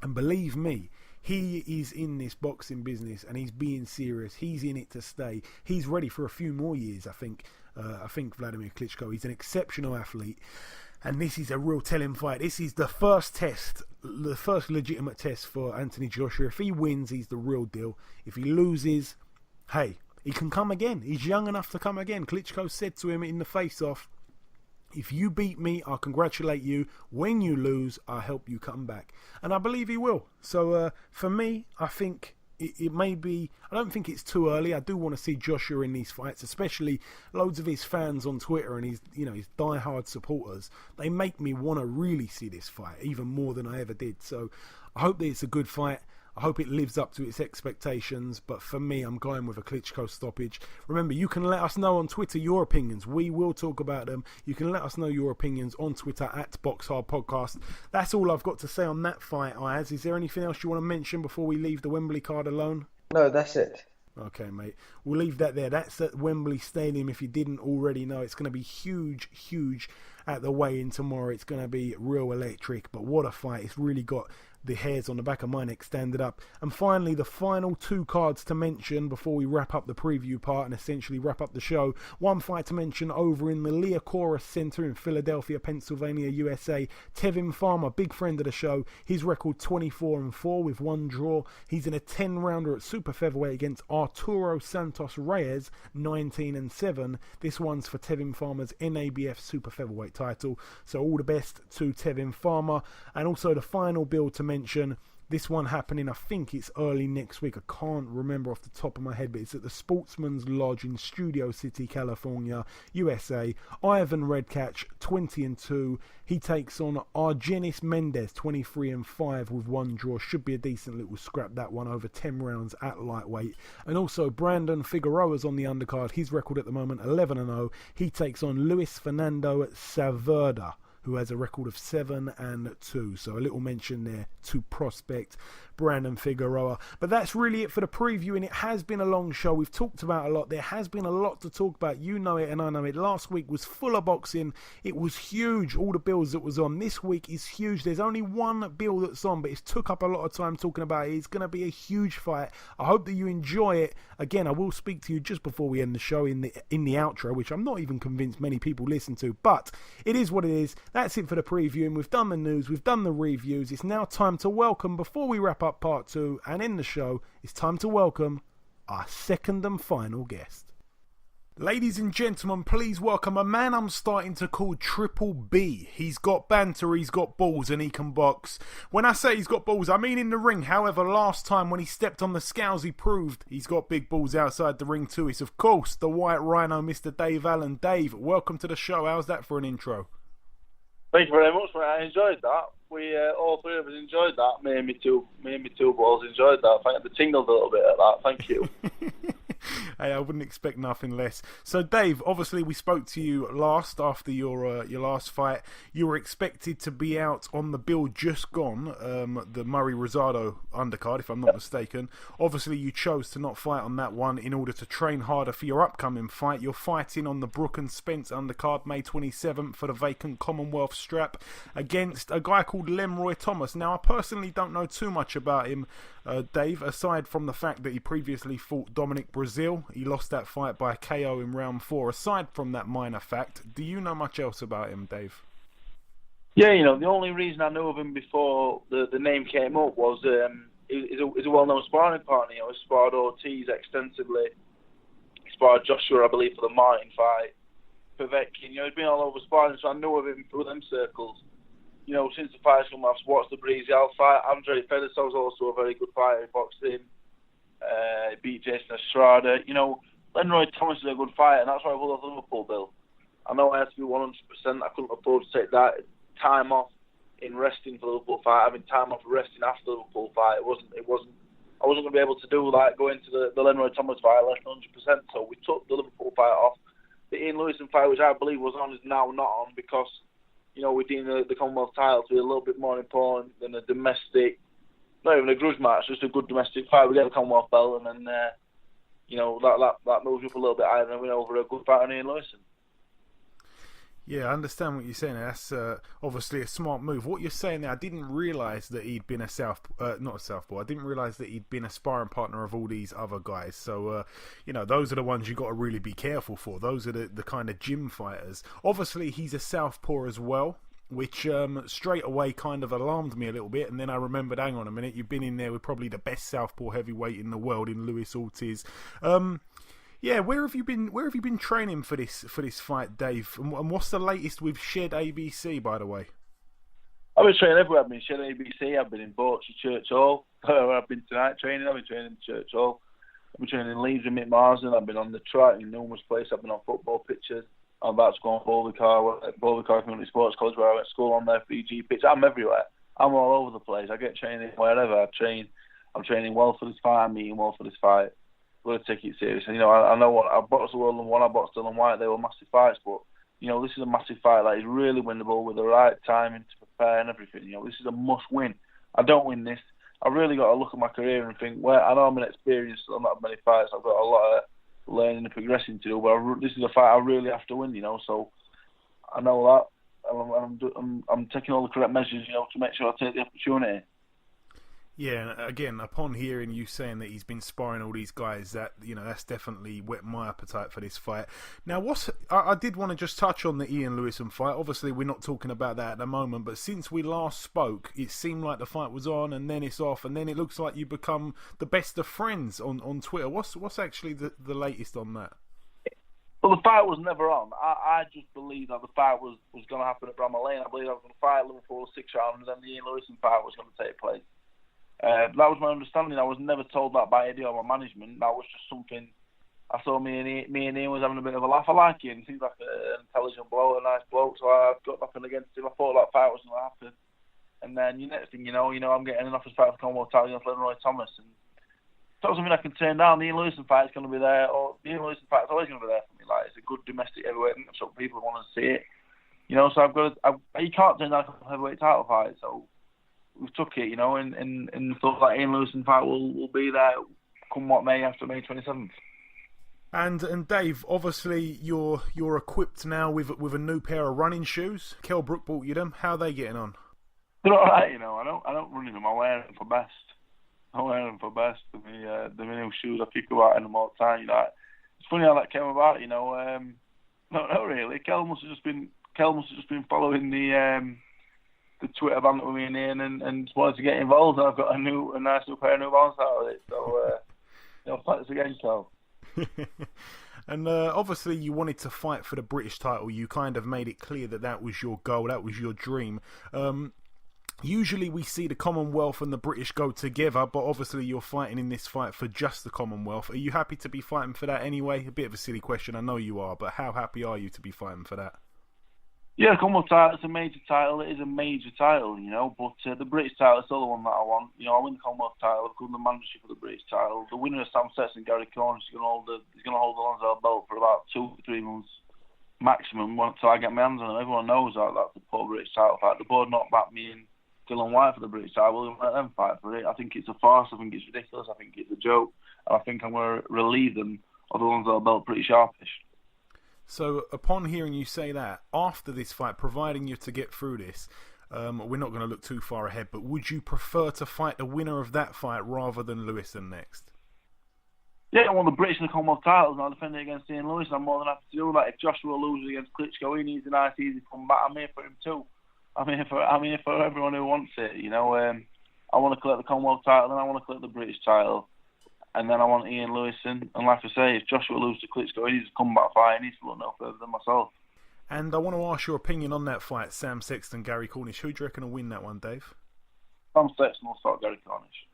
And believe me, he is in this boxing business, and he's being serious. He's in it to stay. He's ready for a few more years, I think. I think Wladimir Klitschko, he's an exceptional athlete, and this is a real telling fight. This is the first test, the first legitimate test for Anthony Joshua. If he wins, he's the real deal. If he loses, hey, he can come again. He's young enough to come again. Klitschko said to him in the face-off, if you beat me, I'll congratulate you. When you lose, I'll help you come back. And I believe he will. So for me, I think it may be, I don't think it's too early. I do want to see Joshua in these fights, especially loads of his fans on Twitter and his diehard supporters. They make me want to really see this fight even more than I ever did. So I hope that it's a good fight. I hope it lives up to its expectations, but for me, I'm going with a Klitschko stoppage. Remember, you can let us know on Twitter your opinions. We will talk about them. You can let us know your opinions on Twitter at BoxHard Podcast. That's all I've got to say on that fight, Ayaz. Is there anything else you want to mention before we leave the Wembley card alone? No, that's it. Okay, mate. We'll leave that there. That's at Wembley Stadium. If you didn't already know, it's going to be huge at the weigh-in tomorrow. It's going to be real electric. But what a fight. It's really got the hairs on the back of my neck standing up. And finally, the final two cards to mention before we wrap up the preview part and essentially wrap up the show. One fight to mention over in the Liacouras Center in Philadelphia, Pennsylvania, USA. Tevin Farmer, big friend of the show. His record 24-4 with one draw. He's in a 10-rounder at super featherweight against Arturo Santos Reyes, 19-7. This one's for Tevin Farmer's NABF super featherweight title. So all the best to Tevin Farmer. And also the final bill to mention, this one happening, I think it's early next week. I can't remember off the top of my head, but it's at the Sportsman's Lodge in Studio City, California, USA. Ivan Redcatch, 20-2. He takes on Argenis Mendez, 23-5 with one draw. Should be a decent little scrap, that one, over 10 rounds at lightweight. And also Brandon Figueroa's on the undercard. His record at the moment, 11-0. He takes on Luis Fernando Saverda, who has a record of 7-2. So a little mention there to prospect Brandon Figueroa. But that's really it for the preview, and it has been a long show. We've talked about a lot. There has been a lot to talk about. You know it and I know it. Last week was full of boxing. It was huge, all the bills that was on. This week is huge. There's only one bill that's on, but it's took up a lot of time talking about it. It's going to be a huge fight. I hope that you enjoy it. Again, I will speak to you just before we end the show in the outro, which I'm not even convinced many people listen to, but it is what it is. That's it for the preview, and we've done the news, we've done the reviews. It's now time to welcome, before we wrap up part 2 and end the show, it's time to welcome our second and final guest. Ladies and gentlemen, please welcome a man I'm starting to call Triple B. He's got banter, he's got balls, and he can box. When I say he's got balls, I mean in the ring. However, last time when he stepped on the scales, he proved he's got big balls outside the ring too. It's, of course, the White Rhino, Mr. Dave Allen. Dave, welcome to the show. How's that for an intro? Thank you very much, mate. I enjoyed that. We all three of us enjoyed that. Me and me two balls enjoyed that. I think I tingled a little bit at that. Thank you. Hey, I wouldn't expect nothing less. So, Dave, obviously we spoke to you last after your last fight. You were expected to be out on the bill just gone, the Murray Rosado undercard, if I'm not mistaken. Obviously, you chose to not fight on that one in order to train harder for your upcoming fight. You're fighting on the Brook and Spence undercard, May 27th, for the vacant Commonwealth strap against a guy called Lenroy Thomas. Now, I personally don't know too much about him, Dave, aside from the fact that he previously fought Dominic Brazil. He lost that fight by KO in round 4. Aside from that minor fact, do you know much else about him, Dave? Yeah, you know, the only reason I knew of him before the name came up was he's a well-known sparring partner. You know, he sparred Ortiz extensively. He sparred Joshua, I believe, for the Martin fight. Povetkin, you know, he's been all over sparring, so I knew of him through them circles. You know, since the fight's come, I've watched the Breezy-Al fight. Andre Fedosov's also a very good fighter. He boxed him. He beat Jason Estrada. You know, Lenroy Thomas is a good fighter, and that's why I pulled off the Liverpool bill. I know I had to be 100%. I couldn't afford to take that time off in resting for the Liverpool fight. Having time off resting after the Liverpool fight, I wasn't going to be able to do that, go into the Lenroy Thomas fight less than 100%. So we took the Liverpool fight off. The Ian Lewison fight, which I believe was on, is now not on because, you know, we deem the Commonwealth title to be a little bit more important than a domestic, not even a grudge match, just a good domestic fight. We get the Commonwealth belt, and then, you know, that moves up a little bit higher and win over a good fighter in Ian Lewison. Yeah, I understand what you're saying. That's obviously a smart move. What you're saying there, I didn't realise that he'd been not a southpaw. I didn't realise that he'd been a sparring partner of all these other guys. So, you know, those are the ones you got to really be careful for. Those are the kind of gym fighters. Obviously, he's a southpaw as well, which straight away kind of alarmed me a little bit. And then I remembered, hang on a minute, you've been in there with probably the best southpaw heavyweight in the world in Luis Ortiz. Yeah, where have you been training for this fight, Dave? And what's the latest with Shed ABC, by the way? I've been training everywhere. I've been in Shed ABC. I've been in Borchester Church Hall. Where I've been tonight training. I've been training in Church Hall. I've been training in Leeds with Mick Marsden. I've been on the track in numerous places. I've been on football pitches. I'm about to go on Bowley Car Community Sports College, where I went to school on their 3G pitch. I'm everywhere. I'm all over the place. I get training wherever I train. I'm training well for this fight. I'm eating well for this fight. I've got to take it serious. And, I know what I boxed the world and one. I boxed Dylan White. They were massive fights, but this is a massive fight that is really winnable with the right timing to prepare and everything. This is a must win. I don't win this, I really got to look at my career and think, well, I know I'm inexperienced, I'm not many fights, I've got a lot of learning and progressing to do, but this is a fight I really have to win, so I know that, and I'm taking all the correct measures, to make sure I take the opportunity. Yeah, again, upon hearing you saying that he's been sparring all these guys, that's definitely whet my appetite for this fight. Now, I did want to just touch on the Ian Lewison fight. Obviously, we're not talking about that at the moment, but since we last spoke, it seemed like the fight was on, and then it's off, and then it looks like you become the best of friends on Twitter. What's actually the latest on that? Well, the fight was never on. I just believed that the fight was going to happen at Bramall Lane. I believed I was going to fight Liverpool 6 rounds, and then the Ian Lewison fight was going to take place. That was my understanding. I was never told that by Eddie or my management. That was just something I saw. Me and Ian was having a bit of a laugh. I like Ian. He seems like an intelligent bloke, a nice bloke. So I've got nothing against him. I thought that fight was going to happen. And then the next thing you know, I'm getting an offer fight for Commonwealth title against Lenroy Thomas. And it's not something I can turn down. The Ian Lewison fight is going to be there. Or the Ian Lewison fight is always going to be there for me. Like, it's a good domestic heavyweight matchup. People want to see it. So you can't turn down a heavyweight title fight. So we took it, and thought that Ian Lewison fight will be there come what may after May 27th. And Dave, obviously you're equipped now with a new pair of running shoes. Kell Brook bought you them. How are they getting on? They're all right, I don't run in them. I wear them for best. The new shoes. I keep about in them all the time. It's funny how that came about. Not really. Kell must have just been following the Twitter banter with me and Ian and wanted to get involved, and I've got a nice new pair of New Balance out of it. So, thanks again, Kell. And obviously you wanted to fight for the British title. You kind of made it clear that was your goal, that was your dream. Usually we see the Commonwealth and the British go together, but obviously you're fighting in this fight for just the Commonwealth. Are you happy to be fighting for that anyway? A bit of a silly question, I know you are, but how happy are you to be fighting for that? Yeah, the Commonwealth title is a major title. It is a major title, but the British title is still the one that I want. I win the Commonwealth title, I've won the mandatory for the British title. The winner of Sam Sexton, Cornish, is going to hold the Lonsdale belt for about 2 to 3 months maximum until I get my hands on it. Everyone knows that's the poor British title fight. The board not back me and Dylan White for the British title. We'll let them fight for it. I think it's a farce. I think it's ridiculous. I think it's a joke. And I think I'm going to relieve them of the Lonsdale belt pretty sharpish. So, upon hearing you say that, after this fight, providing you're to get through this, we're not going to look too far ahead, but would you prefer to fight the winner of that fight rather than Lewison next? Yeah, I want the British and the Commonwealth titles, and I'll defend it against Ian Lewison. I'm more than happy to do that. If Joshua loses against Klitschko, he needs a nice, easy comeback. I'm here for him too. I'm here for everyone who wants it. I want to collect the Commonwealth title, and I want to collect the British title. And then I want Ian Lewison. And like I say, if Joshua loses to Klitschko, he needs a comeback fight. He needs to look no further than myself. And I want to ask your opinion on that fight, Sam Sexton, Gary Cornish. Who do you reckon will win that one, Dave? Sam Sexton will stop Gary Cornish.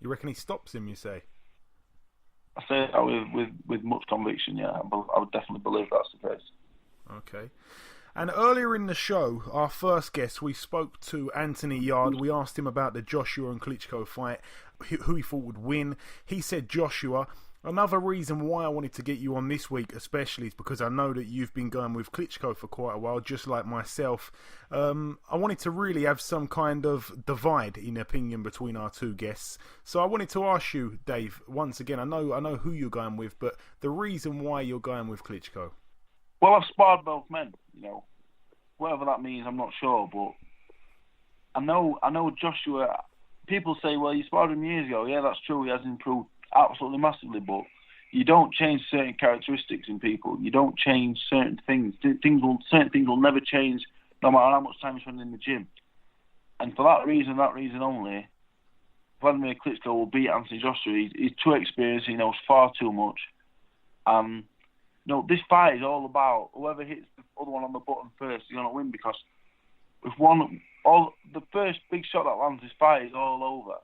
You reckon he stops him, you say? I say that with much conviction, yeah. I would definitely believe that's the case. Okay. And earlier in the show, our first guest, we spoke to Anthony Yarde. We asked him about the Joshua and Klitschko fight, who he thought would win. He said Joshua. Another reason why I wanted to get you on this week especially is because I know that you've been going with Klitschko for quite a while, just like myself. I wanted to really have some kind of divide in opinion between our two guests. So I wanted to ask you, Dave, once again, I know who you're going with, but the reason why you're going with Klitschko. Well, I've sparred both men, Whatever that means, I'm not sure, but I know Joshua. People say, well, you sparred him years ago. Yeah, that's true. He has improved absolutely massively, but you don't change certain characteristics in people. You don't change certain things. Certain things will never change, no matter how much time you spend in the gym. And for that reason only, Wladimir Klitschko will beat Anthony Joshua. He's too experienced. He knows far too much. This fight is all about whoever hits the other one on the button first is going to win, because if the first big shot that lands this fight is all over.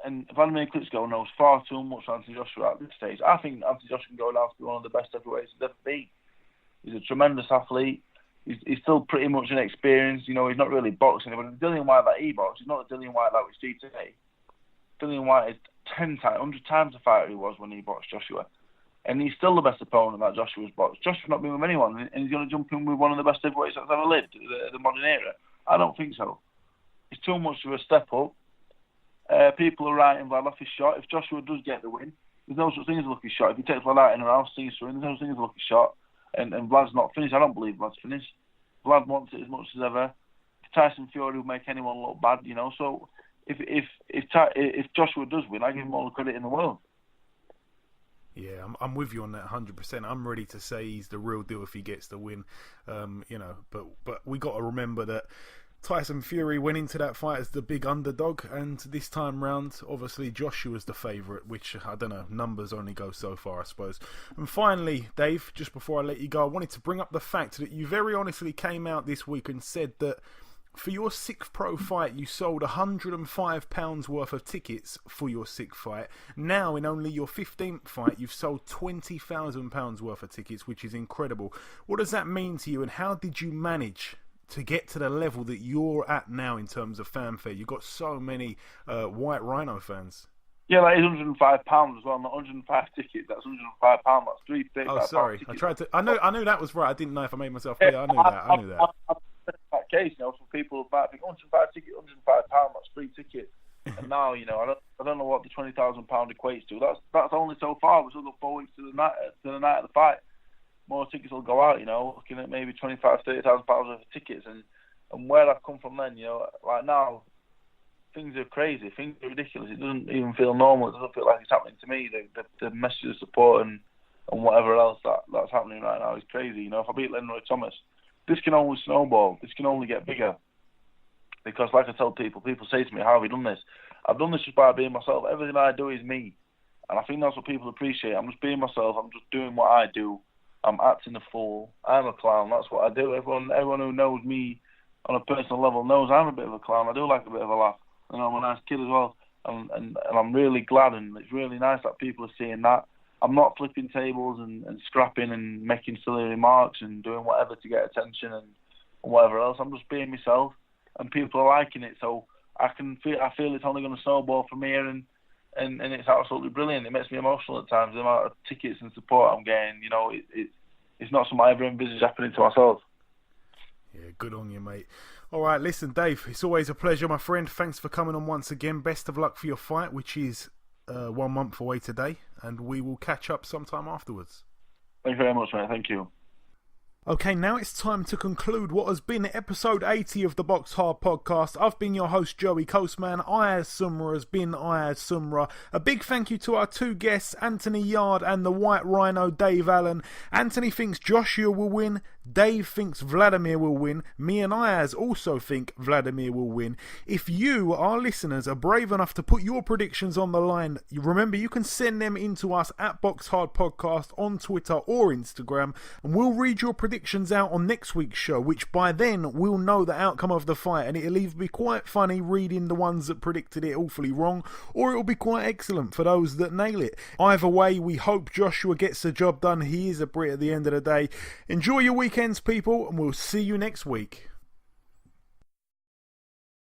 And Wladimir Klitschko knows far too much for Anthony Joshua at this stage. I think Anthony Joshua can go down to be one of the best heavyweights he's ever been. He's a tremendous athlete. He's still pretty much inexperienced. He's not really boxing. But the Dillian Whyte that he boxed, he's not the Dillian Whyte that we see today. Dillian White is 10 times, 100 times the fighter he was when he boxed Joshua. And he's still the best opponent that Joshua's boxed. Joshua's not been with anyone, and he's going to jump in with one of the best heavyweights that's ever lived, the modern era. I don't think so. It's too much of a step up. People are writing Vlad off his shot. If Joshua does get the win, there's no such thing as a lucky shot. If he takes Vlad out in a round, sees through, there's no such thing as a lucky shot. And Vlad's not finished. I don't believe Vlad's finished. Vlad wants it as much as ever. Tyson Fury will make anyone look bad, you know. So if Joshua does win, I give him all the credit in the world. Yeah, I'm with you on that 100%. I'm ready to say he's the real deal if he gets the win, you know. But we got to remember that Tyson Fury went into that fight as the big underdog, and this time round, obviously Joshua's the favourite, which I don't know, numbers only go so far, I suppose. And finally, Dave, just before I let you go, I wanted to bring up the fact that you very honestly came out this week and said that for your 6th pro fight, you sold £105 worth of tickets for your 6th fight. Now, in only your 15th fight, you've sold £20,000 worth of tickets, which is incredible. What does that mean to you, and how did you manage to get to the level that you're at now in terms of fanfare? You've got so many White Rhino fans. Yeah, that is £105 as well, not 105 tickets. That's £105. That's £335. Oh, sorry. Tickets. I knew that was right. I didn't know if I made myself clear. I knew that. That case, you know, for people who might think 105 tickets, £105, that's free tickets. And now, you know, I don't know what the £20,000 equates to. That's only so far. We're still got 4 weeks to the night of the fight. More tickets will go out, you know, looking at maybe £25,000, £30,000 worth of tickets, and where I've come from then, you know, like now, things are crazy, things are ridiculous. It doesn't even feel normal. It doesn't feel like it's happening to me. The message of support and whatever else that's happening right now is crazy. You know, if I beat Lenroy Thomas, this can only snowball. This can only get bigger. Because like I tell people say to me, how have you done this? I've done this just by being myself. Everything I do is me. And I think that's what people appreciate. I'm just being myself. I'm just doing what I do. I'm acting a fool. I'm a clown. That's what I do. Everyone who knows me on a personal level knows I'm a bit of a clown. I do like a bit of a laugh. And I'm a nice kid as well. And I'm really glad, and it's really nice that people are seeing that. I'm not flipping tables and scrapping and making silly remarks and doing whatever to get attention and whatever else. I'm just being myself, and people are liking it. So I feel it's only going to snowball from here, and it's absolutely brilliant. It makes me emotional at times, the amount of tickets and support I'm getting. You know, it's not something I ever envisaged happening to myself. Yeah, good on you, mate. All right, listen, Dave, it's always a pleasure, my friend. Thanks for coming on once again. Best of luck for your fight, which is 1 month away today, and we will catch up sometime afterwards. Thank you very much, mate. Thank you. Okay, now it's time to conclude what has been episode 80 of the BoxHard Podcast. I've been your host, Joey Coastman. Ayaz Sumra has been Ayaz Sumra. A big thank you to our 2 guests, Anthony Yarde and the White Rhino, Dave Allen. Anthony thinks Joshua will win. Dave thinks Wladimir will win. Me and Ayaz also think Wladimir will win. If you, our listeners, are brave enough to put your predictions on the line, remember you can send them in to us at BoxHard Podcast on Twitter or Instagram, and we'll read your predictions out on next week's show, which by then we'll know the outcome of the fight, and it'll either be quite funny reading the ones that predicted it awfully wrong, or it'll be quite excellent for those that nail it. Either way, we hope Joshua gets the job done. He is a Brit at the end of the day. Enjoy your weekends, people, and we'll see you next week.